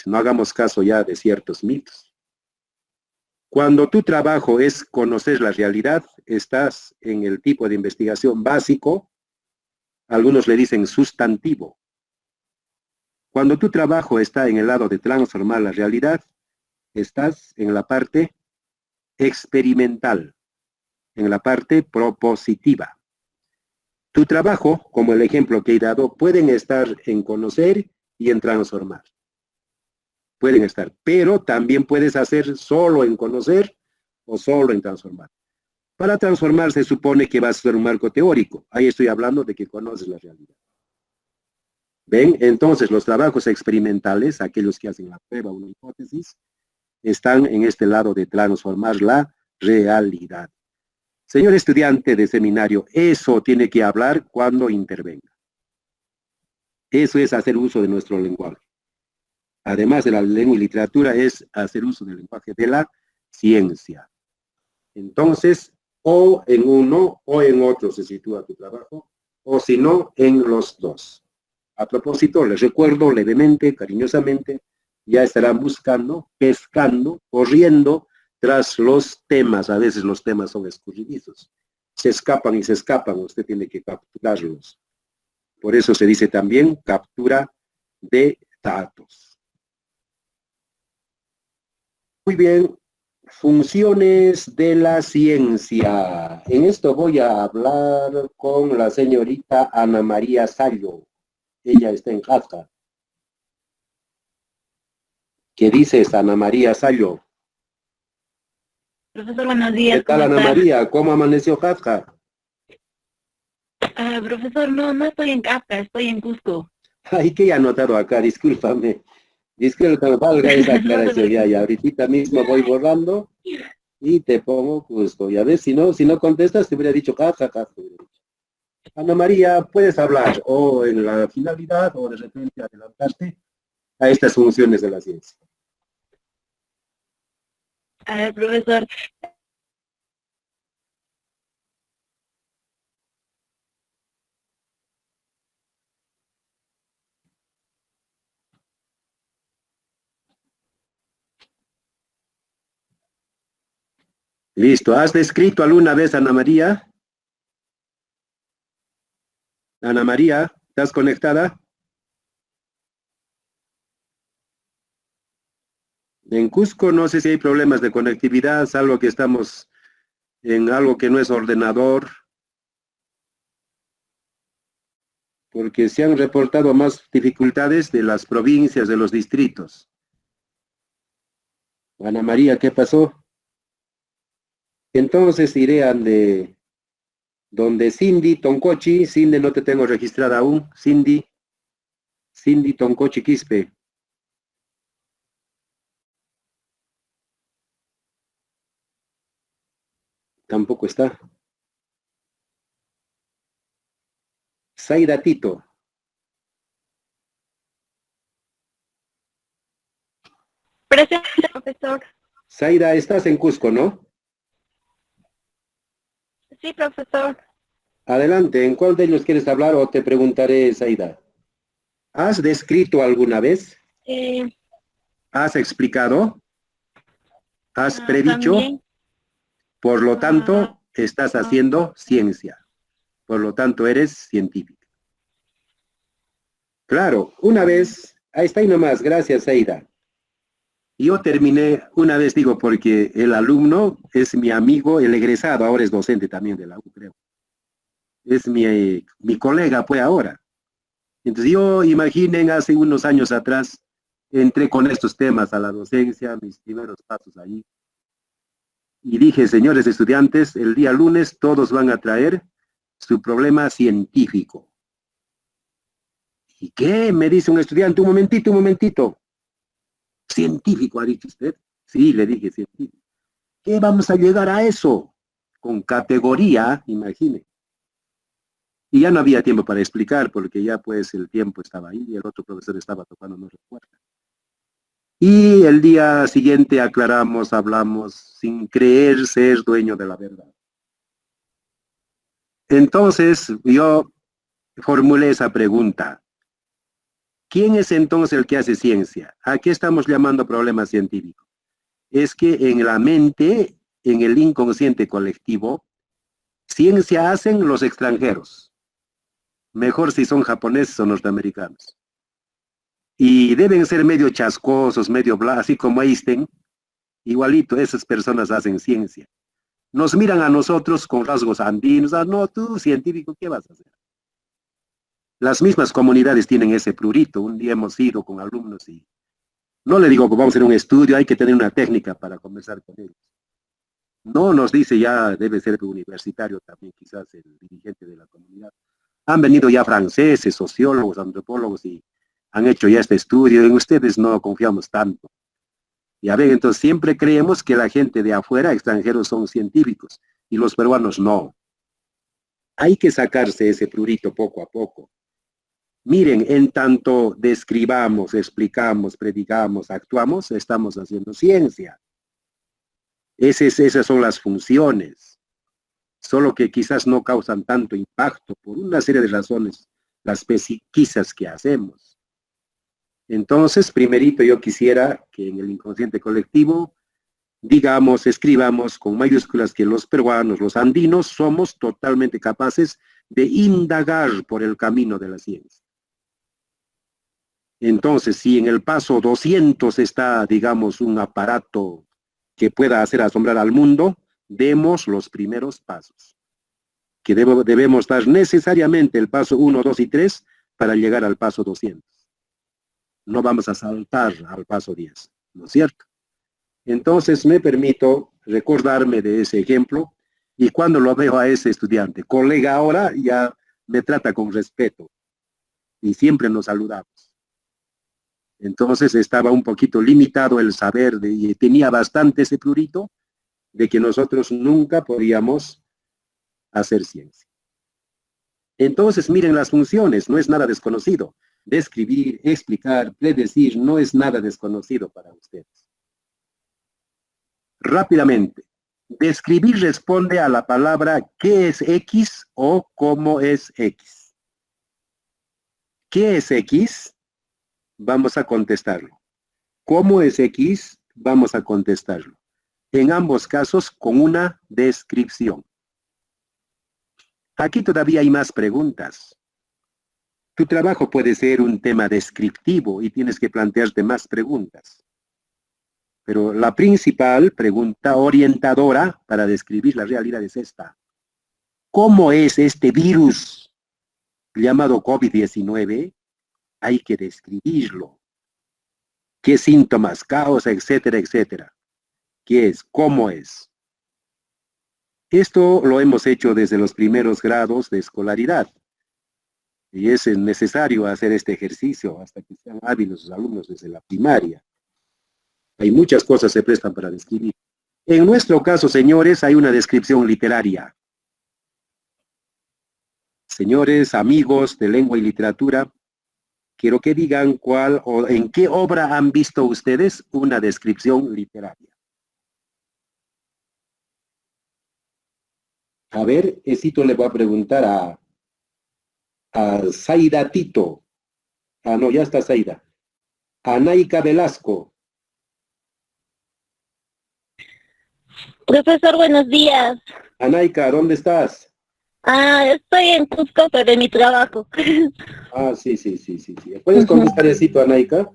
No hagamos caso ya de ciertos mitos. Cuando tu trabajo es conocer la realidad, estás en el tipo de investigación básico, algunos le dicen sustantivo. Cuando tu trabajo está en el lado de transformar la realidad, estás en la parte experimental, en la parte propositiva. Tu trabajo, como el ejemplo que he dado, pueden estar en conocer y en transformar. Pueden estar, pero también puedes hacer solo en conocer o solo en transformar. Para transformar se supone que vas a ser un marco teórico. Ahí estoy hablando de que conoces la realidad. ¿Ven? Entonces los trabajos experimentales, aquellos que hacen la prueba o una hipótesis, están en este lado de transformar la realidad. Señor estudiante de seminario, eso tiene que hablar cuando intervenga. Eso es hacer uso de nuestro lenguaje. Además de la lengua y literatura, es hacer uso del lenguaje de la ciencia. Entonces, o en uno o en otro se sitúa tu trabajo, o si no, en los dos. A propósito, les recuerdo levemente, cariñosamente, ya estarán buscando, pescando, corriendo tras los temas. A veces los temas son escurridizos. Se escapan y se escapan, usted tiene que capturarlos. Por eso se dice también captura de datos. Muy bien, funciones de la ciencia. En esto voy a hablar con la señorita Ana María Sallo. Ella está en Jafja. ¿Qué dices, Ana María Sallo? Profesor, buenos días. ¿Qué tal, Ana María? ¿Cómo amaneció Jafja? Profesor, no estoy en Jafja, estoy en Cusco. Ay, que he anotado acá, discúlpame. Discúlpame, valga esa aclaración, ya, ahorita mismo voy borrando y te pongo Cusco. Ya ves, si no contestas, te hubiera dicho Jafja. Ana María, puedes hablar o en la finalidad o de repente adelantarte a estas funciones de la ciencia. A ver, profesor. Listo. ¿Has descrito alguna vez, Ana María? Ana María, ¿estás conectada? En Cusco no sé si hay problemas de conectividad, salvo que estamos en algo que no es ordenador, porque se han reportado más dificultades de las provincias, de los distritos. Ana María, ¿qué pasó? Entonces iré a donde Cindy Toncochi. Cindy no te tengo registrada aún. Cindy Toncochi Quispe. Tampoco está. Zaida Tito. Presente, profesor. Zaida, estás en Cusco, ¿no? Sí, profesor. Adelante, ¿en cuál de ellos quieres hablar o te preguntaré, Zaida? ¿Has descrito alguna vez? ¿Has explicado? ¿Has predicho? También. Por lo tanto, estás haciendo ciencia. Por lo tanto, eres científico. Claro, una vez, ahí está y nomás, gracias, Zaida. Yo terminé, una vez digo, porque el alumno es mi amigo, el egresado, ahora es docente también de la U, creo. Es mi colega, pues, ahora. Entonces yo, imaginen, hace unos años atrás, entré con estos temas a la docencia, mis primeros pasos ahí. Y dije, señores estudiantes, el día lunes todos van a traer su problema científico. ¿Y qué? Me dice un estudiante, un momentito. ¿Científico ha dicho usted? Sí, le dije científico. ¿Qué vamos a llegar a eso? con categoría, imagine. Y ya no había tiempo para explicar, porque ya pues el tiempo estaba ahí y el otro profesor estaba tocando, no recuerdo. Y el día siguiente aclaramos, hablamos, sin creer ser dueño de la verdad. Entonces yo formulé esa pregunta. ¿Quién es entonces el que hace ciencia? ¿A qué estamos llamando problema científico? Es que en la mente, en el inconsciente colectivo, ciencia hacen los extranjeros. Mejor si son japoneses o norteamericanos. Y deben ser medio chascosos, medio bla, así como Einstein. Igualito, esas personas hacen ciencia. Nos miran a nosotros con rasgos andinos. Ah, no, tú, científico, ¿qué vas a hacer? Las mismas comunidades tienen ese prurito. Un día hemos ido con alumnos y no le digo que vamos a hacer un estudio, hay que tener una técnica para conversar con ellos. No nos dice ya, debe ser universitario también, quizás el dirigente de la comunidad. Han venido ya franceses, sociólogos, antropólogos y han hecho ya este estudio. En ustedes no confiamos tanto. Y a ver, entonces siempre creemos que la gente de afuera, extranjeros, son científicos y los peruanos no. Hay que sacarse ese prurito poco a poco. Miren, en tanto describamos, explicamos, predicamos, actuamos, estamos haciendo ciencia. Esas son las funciones. Solo que quizás no causan tanto impacto por una serie de razones, las pesquisas que hacemos. Entonces, primerito yo quisiera que en el inconsciente colectivo, digamos, escribamos con mayúsculas que los peruanos, los andinos, somos totalmente capaces de indagar por el camino de la ciencia. Entonces, si en el paso 200 está, digamos, un aparato que pueda hacer asombrar al mundo, demos los primeros pasos. Que debemos dar necesariamente el paso 1, 2 y 3 para llegar al paso 200. No vamos a saltar al paso 10, ¿no es cierto? Entonces me permito recordarme de ese ejemplo y cuando lo veo a ese estudiante, colega ahora, ya me trata con respeto y siempre nos saludamos. Entonces estaba un poquito limitado el saber y tenía bastante ese prurito de que nosotros nunca podíamos hacer ciencia. Entonces miren las funciones, no es nada desconocido. Describir, explicar, predecir, no es nada desconocido para ustedes. Rápidamente, describir responde a la palabra ¿qué es X o cómo es X? ¿Qué es X? Vamos a contestarlo. ¿Cómo es X? Vamos a contestarlo. En ambos casos con una descripción. Aquí todavía hay más preguntas. Tu trabajo puede ser un tema descriptivo y tienes que plantearte más preguntas. Pero la principal pregunta orientadora para describir la realidad es esta. ¿Cómo es este virus llamado COVID-19? Hay que describirlo. ¿Qué síntomas causa, etcétera, etcétera? ¿Qué es? ¿Cómo es? Esto lo hemos hecho desde los primeros grados de escolaridad. Y es necesario hacer este ejercicio hasta que sean hábiles los alumnos desde la primaria. Hay muchas cosas que se prestan para describir. En nuestro caso, señores, hay una descripción literaria. Señores, amigos de lengua y literatura, quiero que digan cuál o en qué obra han visto ustedes una descripción literaria. A ver, Esito le voy a preguntar a Zaida Tito. Ah, no, ya está Zaida. A Naika Velasco. Profesor, buenos días. Anaika, ¿dónde estás? Estoy en Cusco, pero en mi trabajo. Ah, sí. ¿Puedes contestar Esito, Anaika?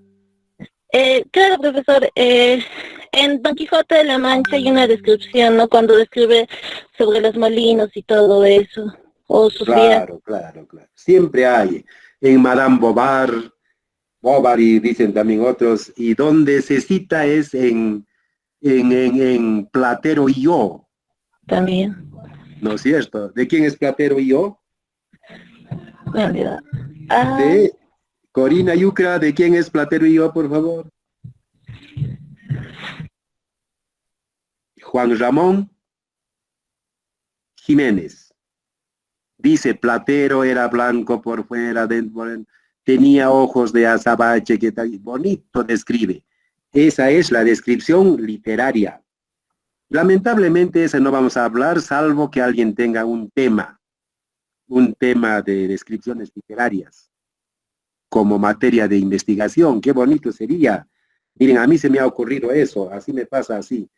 Claro, profesor. En Don Quijote de la Mancha hay una descripción, ¿no? Cuando describe sobre los molinos y todo eso. O sufría. Claro. Siempre hay. En Madame Bovary, dicen también otros. Y donde se cita es en Platero y yo. También. ¿No es cierto? ¿De quién es Platero y yo? Me olvidé. De Corina Yucra. ¿De quién es Platero y yo, por favor? Juan Ramón. Jiménez. Dice, platero era blanco por fuera, tenía ojos de azabache, que tal, bonito describe. Esa es la descripción literaria. Lamentablemente esa no vamos a hablar, salvo que alguien tenga un tema de descripciones literarias, como materia de investigación. Qué bonito sería. Miren, a mí se me ha ocurrido eso, así me pasa así.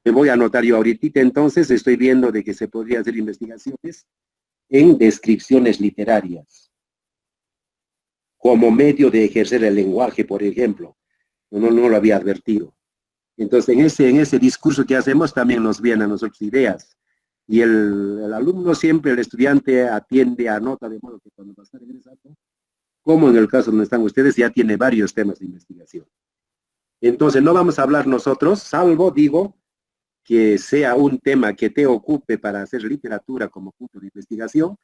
Me voy a anotar yo ahorita, entonces estoy viendo de que se podría hacer investigaciones en descripciones literarias, como medio de ejercer el lenguaje, por ejemplo. No lo había advertido. Entonces, en ese discurso que hacemos también nos vienen a nosotros ideas. Y el alumno siempre, el estudiante, atiende, anota, de modo que cuando va a estar egresado, como en el caso donde están ustedes, ya tiene varios temas de investigación. Entonces, no vamos a hablar nosotros, salvo, digo, que sea un tema que te ocupe para hacer literatura como punto de investigación,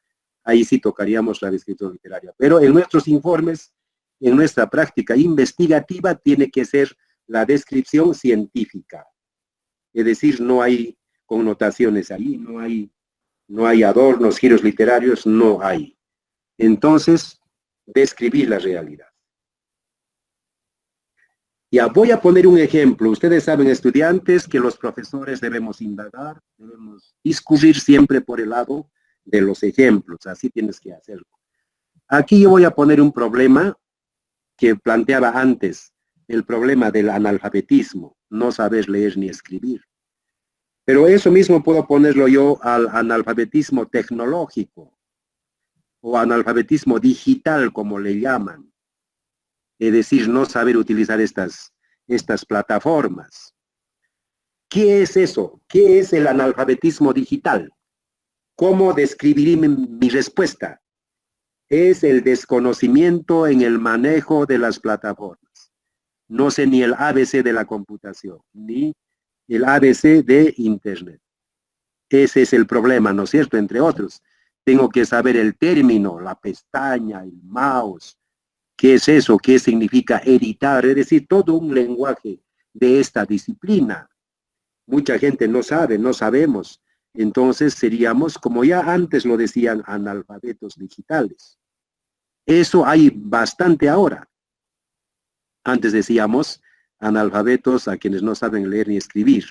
ahí sí tocaríamos la descripción literaria. Pero en nuestros informes, en nuestra práctica investigativa, tiene que ser la descripción científica. Es decir, no hay connotaciones ahí, no hay adornos, giros literarios, no hay. Entonces, describir la realidad. Ya voy a poner un ejemplo. Ustedes saben, estudiantes, que los profesores debemos indagar, debemos discurrir siempre por el lado de los ejemplos. Así tienes que hacerlo. Aquí yo voy a poner un problema que planteaba antes, el problema del analfabetismo, no saber leer ni escribir. Pero eso mismo puedo ponerlo yo al analfabetismo tecnológico o analfabetismo digital, como le llaman. Es decir, no saber utilizar estas plataformas. ¿Qué es eso? ¿Qué es el analfabetismo digital? ¿Cómo describiré mi respuesta? Es el desconocimiento en el manejo de las plataformas. No sé ni el ABC de la computación, ni el ABC de Internet. Ese es el problema, ¿no es cierto? Entre otros, tengo que saber el término, la pestaña, el mouse. ¿Qué es eso? ¿Qué significa editar? Es decir, todo un lenguaje de esta disciplina. Mucha gente no sabe, no sabemos. Entonces seríamos, como ya antes lo decían, analfabetos digitales. Eso hay bastante ahora. Antes decíamos analfabetos a quienes no saben leer ni escribir.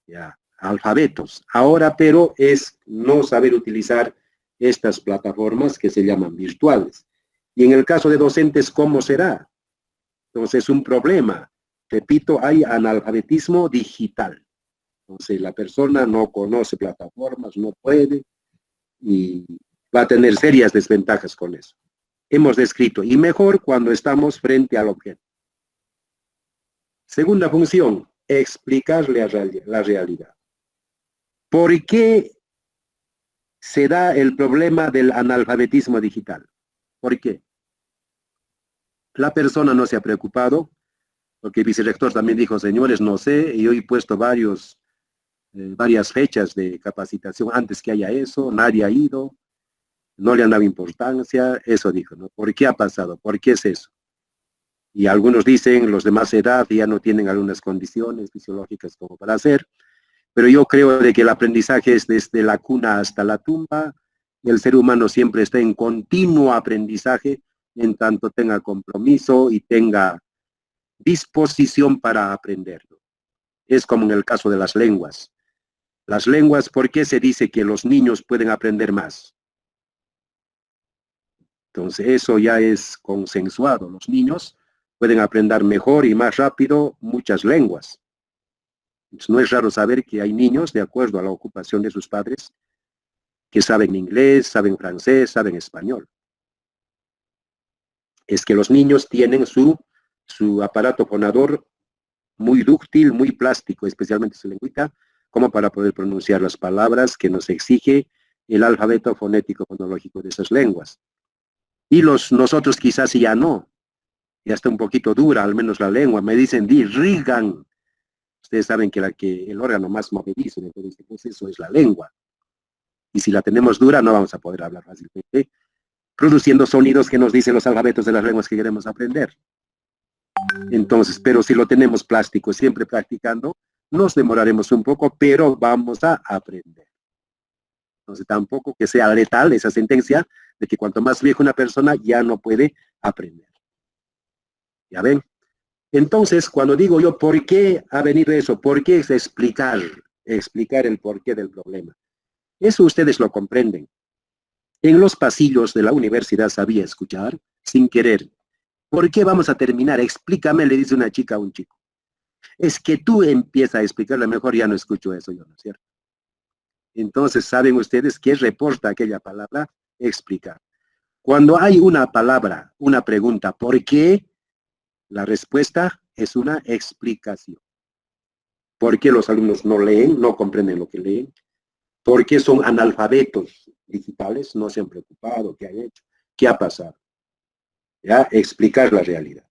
Ya, alfabetos. Ahora, pero, es no saber utilizar estas plataformas que se llaman virtuales. Y en el caso de docentes, ¿cómo será? Entonces, un problema. Repito, hay analfabetismo digital. Entonces, la persona no conoce plataformas, no puede, y va a tener serias desventajas con eso. Hemos descrito, y mejor cuando estamos frente al objeto. Segunda función, explicarle la realidad. ¿Por qué se da el problema del analfabetismo digital? ¿Por qué? La persona no se ha preocupado, porque el vicerrector también dijo, señores, no sé, y yo he puesto varias fechas de capacitación antes que haya eso, nadie ha ido, no le han dado importancia, eso dijo, ¿no? ¿Por qué ha pasado? ¿Por qué es eso? Y algunos dicen, los de más edad ya no tienen algunas condiciones fisiológicas como para hacer, pero yo creo de que el aprendizaje es desde la cuna hasta la tumba, y el ser humano siempre está en continuo aprendizaje, en tanto tenga compromiso y tenga disposición para aprenderlo. Es como en el caso de las lenguas. Las lenguas, ¿por qué se dice que los niños pueden aprender más? Entonces, eso ya es consensuado. Los niños pueden aprender mejor y más rápido muchas lenguas. Entonces, no es raro saber que hay niños, de acuerdo a la ocupación de sus padres, que saben inglés, saben francés, saben español. Es que los niños tienen su aparato fonador muy dúctil, muy plástico, especialmente su lengüita, como para poder pronunciar las palabras que nos exige el alfabeto fonético fonológico de esas lenguas. Y nosotros quizás ya no, ya está un poquito dura, al menos la lengua. Me dicen, rigan. Ustedes saben que el órgano más movedizo de todo este proceso es la lengua. Y si la tenemos dura, no vamos a poder hablar fácilmente, produciendo sonidos que nos dicen los alfabetos de las lenguas que queremos aprender. Entonces, pero si lo tenemos plástico, siempre practicando, nos demoraremos un poco, pero vamos a aprender. Entonces tampoco que sea letal esa sentencia de que cuanto más vieja una persona ya no puede aprender. ¿Ya ven? Entonces, cuando digo yo, ¿por qué ha venido eso? ¿Por qué es explicar el porqué del problema? Eso ustedes lo comprenden. En los pasillos de la universidad sabía escuchar, sin querer. ¿Por qué vamos a terminar? Explícame, le dice una chica a un chico. Es que tú empiezas a explicarle, mejor ya no escucho eso yo, ¿no es cierto? Entonces, ¿saben ustedes qué reporta aquella palabra? Explicar. Cuando hay una palabra, una pregunta, ¿por qué? La respuesta es una explicación. ¿Por qué los alumnos no leen, no comprenden lo que leen? ¿Por qué son analfabetos digitales? No se han preocupado, ¿qué han hecho? ¿Qué ha pasado? ¿Ya? Explicar la realidad.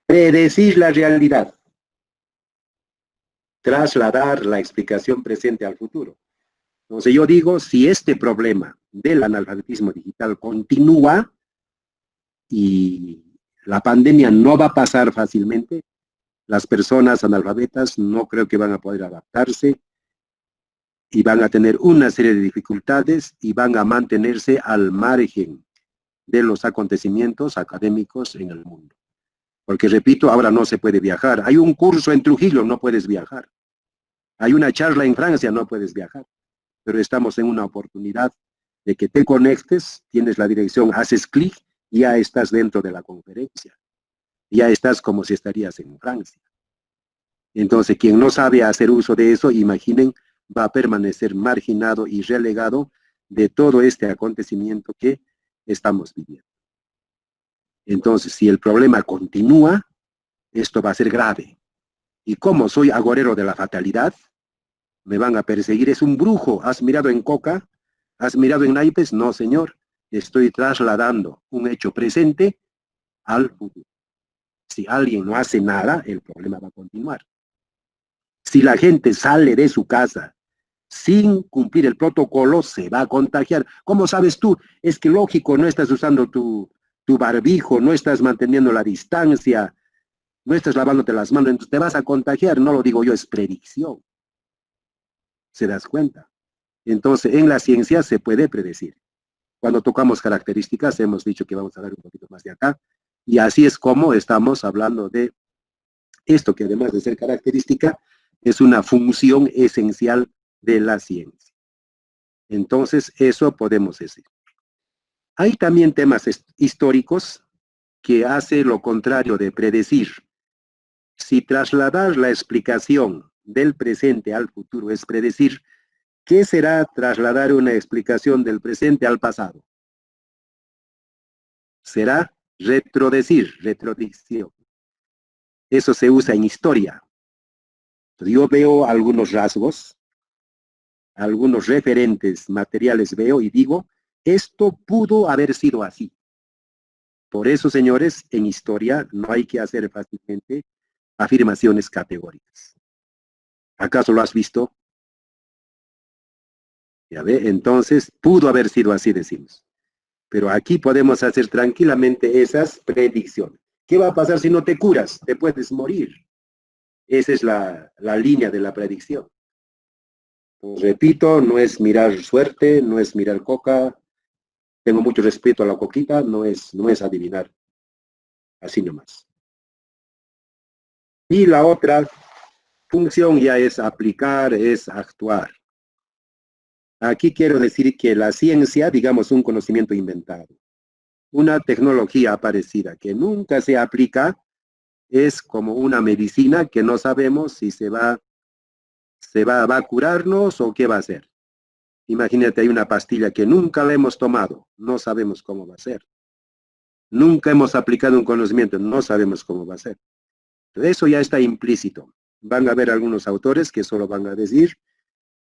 Predecir la realidad. Trasladar la explicación presente al futuro. Entonces yo digo, si este problema del analfabetismo digital continúa, y la pandemia no va a pasar fácilmente, las personas analfabetas no creo que van a poder adaptarse y van a tener una serie de dificultades y van a mantenerse al margen de los acontecimientos académicos en el mundo. Porque repito, ahora no se puede viajar. Hay un curso en Trujillo, no puedes viajar. Hay una charla en Francia, no puedes viajar. Pero estamos en una oportunidad de que te conectes, tienes la dirección, haces clic, ya estás dentro de la conferencia. Ya estás como si estarías en Francia. Entonces, quien no sabe hacer uso de eso, imaginen, va a permanecer marginado y relegado de todo este acontecimiento que estamos viviendo. Entonces, si el problema continúa, esto va a ser grave. Y como soy agorero de la fatalidad, me van a perseguir. Es un brujo. ¿Has mirado en coca? ¿Has mirado en naipes? No, señor. Estoy trasladando un hecho presente al futuro. Si alguien no hace nada, el problema va a continuar. Si la gente sale de su casa sin cumplir el protocolo, se va a contagiar. ¿Cómo sabes tú? Es que lógico, no estás usando tu barbijo, no estás manteniendo la distancia, no estás lavándote las manos, entonces te vas a contagiar. No lo digo yo, es predicción. ¿Se das cuenta? Entonces, en la ciencia se puede predecir. Cuando tocamos características, hemos dicho que vamos a ver un poquito más de acá, y así es como estamos hablando de esto, que además de ser característica, es una función esencial de la ciencia. Entonces, eso podemos decir. Hay también temas históricos que hace lo contrario de predecir. Si trasladar la explicación del presente al futuro es predecir, ¿qué será trasladar una explicación del presente al pasado? Será retrodecir, retrodicción. Eso se usa en historia. Yo veo algunos rasgos, algunos referentes materiales veo y digo, esto pudo haber sido así. Por eso, señores, en historia no hay que hacer fácilmente afirmaciones categóricas. ¿Acaso lo has visto? Ya ve, entonces pudo haber sido así, decimos. Pero aquí podemos hacer tranquilamente esas predicciones. ¿Qué va a pasar si no te curas? Te puedes morir. Esa es la línea de la predicción. Pues, repito, no es mirar suerte, no es mirar coca. Tengo mucho respeto a la coquita, no es adivinar. Así nomás. Y la otra función ya es aplicar, es actuar. Aquí quiero decir que la ciencia, digamos un conocimiento inventado, una tecnología aparecida que nunca se aplica, es como una medicina que no sabemos si se va a curarnos o qué va a hacer. Imagínate, hay una pastilla que nunca la hemos tomado, no sabemos cómo va a ser. Nunca hemos aplicado un conocimiento, no sabemos cómo va a ser. Eso ya está implícito. Van a haber algunos autores que solo van a decir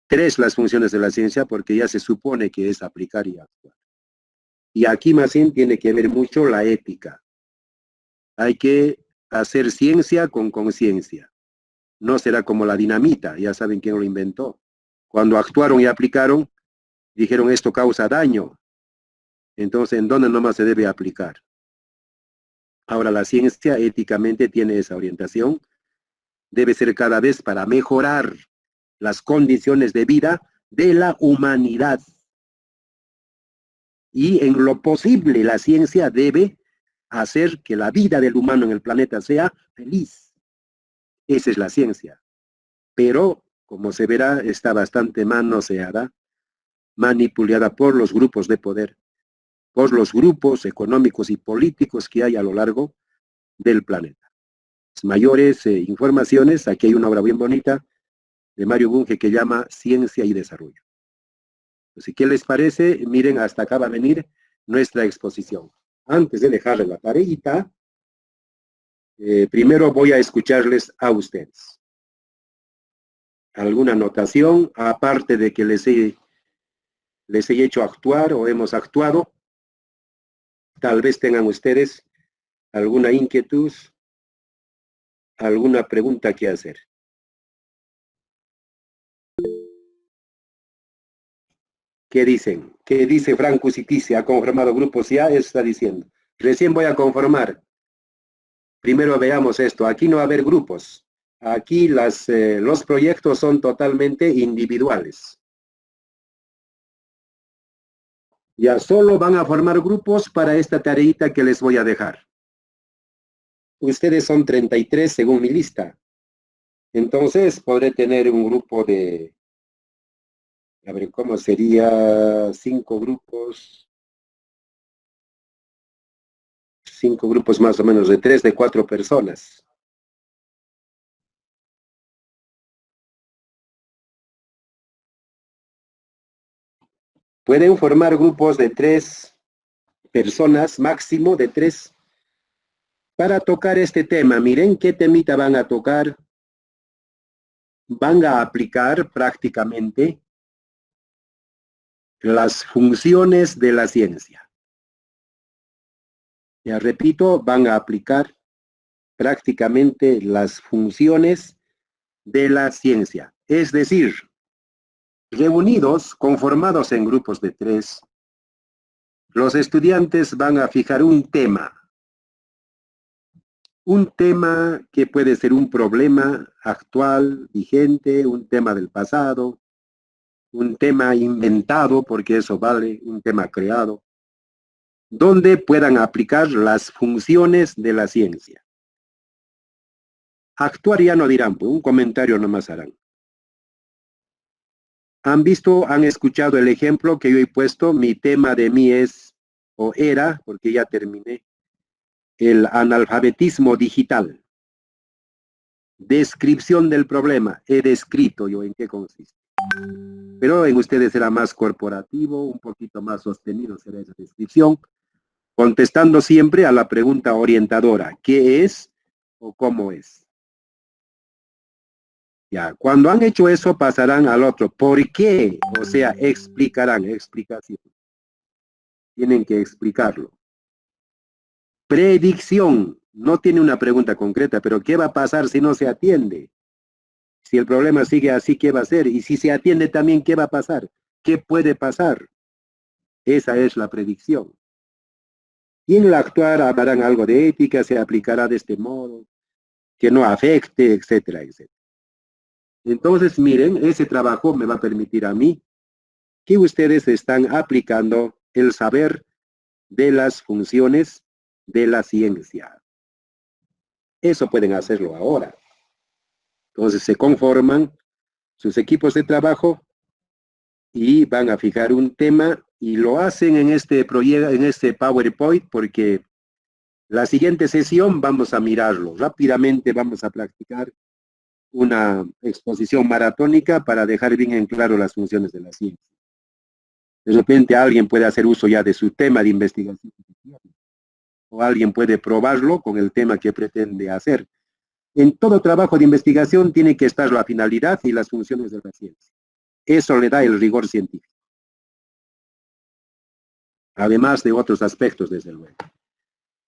3 las funciones de la ciencia porque ya se supone que es aplicar y actuar. Y aquí más bien tiene que ver mucho la ética. Hay que hacer ciencia con conciencia. No será como la dinamita, ya saben quién lo inventó. Cuando actuaron y aplicaron, dijeron esto causa daño. Entonces, ¿en dónde nomás se debe aplicar? Ahora, la ciencia éticamente tiene esa orientación. Debe ser cada vez para mejorar las condiciones de vida de la humanidad. Y en lo posible la ciencia debe hacer que la vida del humano en el planeta sea feliz. Esa es la ciencia. Pero, como se verá, está bastante manoseada, manipulada por los grupos de poder, por los grupos económicos y políticos que hay a lo largo del planeta. Mayores informaciones, aquí hay una obra bien bonita de Mario Bunge que llama Ciencia y Desarrollo. Así que, ¿qué les parece? Miren, hasta acá va a venir nuestra exposición. Antes de dejarle la tareita, primero voy a escucharles a ustedes. ¿Alguna anotación, aparte de que les he hecho actuar o hemos actuado? Tal vez tengan ustedes alguna inquietud, alguna pregunta que hacer. ¿Qué dicen? ¿Qué dice Franco Citici? ¿Ha conformado grupos? Ya está diciendo. Recién voy a conformar. Primero veamos esto. Aquí no va a haber grupos. Aquí los proyectos son totalmente individuales. Ya solo van a formar grupos para esta tareita que les voy a dejar. Ustedes son 33 según mi lista. Entonces podré tener un grupo de, a ver, ¿cómo sería? 5 grupos. 5 grupos más o menos de 3, de 4 personas. Pueden formar grupos de 3 personas, máximo de 3, para tocar este tema. Miren qué temita van a tocar. Van a aplicar prácticamente las funciones de la ciencia. Ya repito, van a aplicar prácticamente las funciones de la ciencia. Es decir, reunidos, conformados en grupos de 3, los estudiantes van a fijar un tema. Un tema que puede ser un problema actual, vigente, un tema del pasado, un tema inventado, porque eso vale, un tema creado, donde puedan aplicar las funciones de la ciencia. Actuar ya no dirán, pues un comentario nomás harán. Han escuchado el ejemplo que yo he puesto? Mi tema de mí es, o era, porque ya terminé, el analfabetismo digital. Descripción del problema. He descrito yo en qué consiste. Pero en ustedes será más corporativo, un poquito más sostenido será esa descripción, contestando siempre a la pregunta orientadora, ¿qué es o cómo es? Ya, cuando han hecho eso pasarán al otro, ¿por qué? O sea, explicarán, explicación. Tienen que explicarlo. Predicción, no tiene una pregunta concreta, pero ¿qué va a pasar si no se atiende? Si el problema sigue así, ¿qué va a hacer? Y si se atiende también, ¿qué va a pasar? ¿Qué puede pasar? Esa es la predicción. Y en el actuar hablarán algo de ética, se aplicará de este modo, que no afecte, etcétera, etcétera. Entonces, miren, ese trabajo me va a permitir a mí que ustedes están aplicando el saber de las funciones de la ciencia. Eso pueden hacerlo ahora. Entonces se conforman sus equipos de trabajo y van a fijar un tema y lo hacen en este proyecto, en este PowerPoint, porque la siguiente sesión vamos a mirarlo. Rápidamente vamos a practicar una exposición maratónica para dejar bien en claro las funciones de la ciencia. De repente alguien puede hacer uso ya de su tema de investigación o alguien puede probarlo con el tema que pretende hacer. En todo trabajo de investigación tiene que estar la finalidad y las funciones de la ciencia. Eso le da el rigor científico. Además de otros aspectos, desde luego.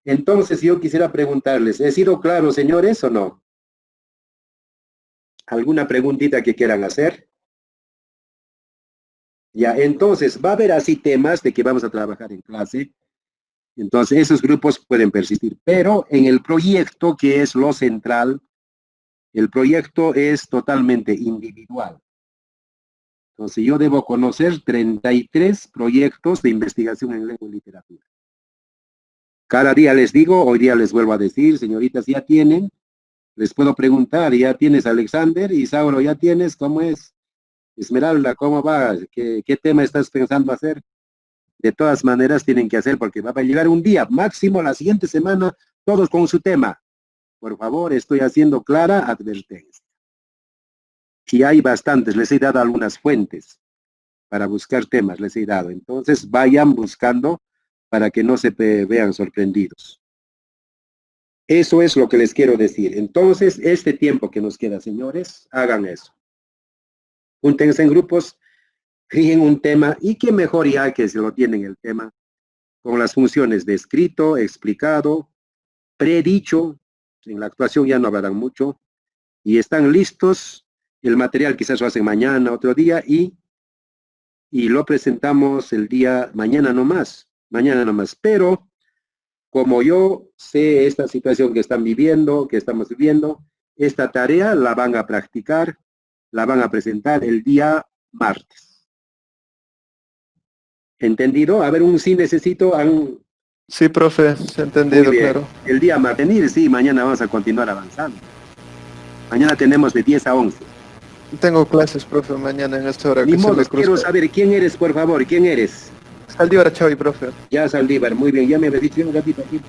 Entonces, yo quisiera preguntarles, ¿he sido claro, señores, o no? ¿Alguna preguntita que quieran hacer? Ya, entonces, va a haber así temas de que vamos a trabajar en clase. Entonces, esos grupos pueden persistir. Pero en el proyecto, que es lo central, el proyecto es totalmente individual. Entonces yo debo conocer 33 proyectos de investigación en lengua y literatura. Cada día les digo, hoy día les vuelvo a decir, señoritas, ya tienen, les puedo preguntar, ya tienes Alexander, Isauro, ya tienes, ¿cómo es? Esmeralda, ¿cómo va? ¿Qué tema estás pensando hacer? De todas maneras tienen que hacer, porque va a llegar un día, máximo la siguiente semana, todos con su tema. Por favor, estoy haciendo clara advertencia. Y hay bastantes, les he dado algunas fuentes para buscar temas, les he dado. Entonces vayan buscando para que no se vean sorprendidos. Eso es lo que les quiero decir. Entonces, este tiempo que nos queda, señores, hagan eso. Júntense en grupos, fijen un tema, y qué mejor ya que se lo tienen el tema, con las funciones de escrito, explicado, predicho, en la actuación ya no hablarán mucho, y están listos, el material quizás lo hacen mañana, otro día, y lo presentamos el día mañana nomás, pero como yo sé esta situación que están viviendo, que estamos viviendo, esta tarea la van a practicar, la van a presentar el día martes. ¿Entendido? A ver, un sí necesito. Sí, profe, entendido, claro. El día martes, sí, mañana vamos a continuar avanzando. Mañana tenemos de 10 a 11. Tengo clases, profe, mañana en esta hora. Ni modo, quiero saber quién eres, por favor, ¿quién eres? Saldívar Chavi, profe. Ya, Saldívar, muy bien, ya me había dicho un ratito aquí.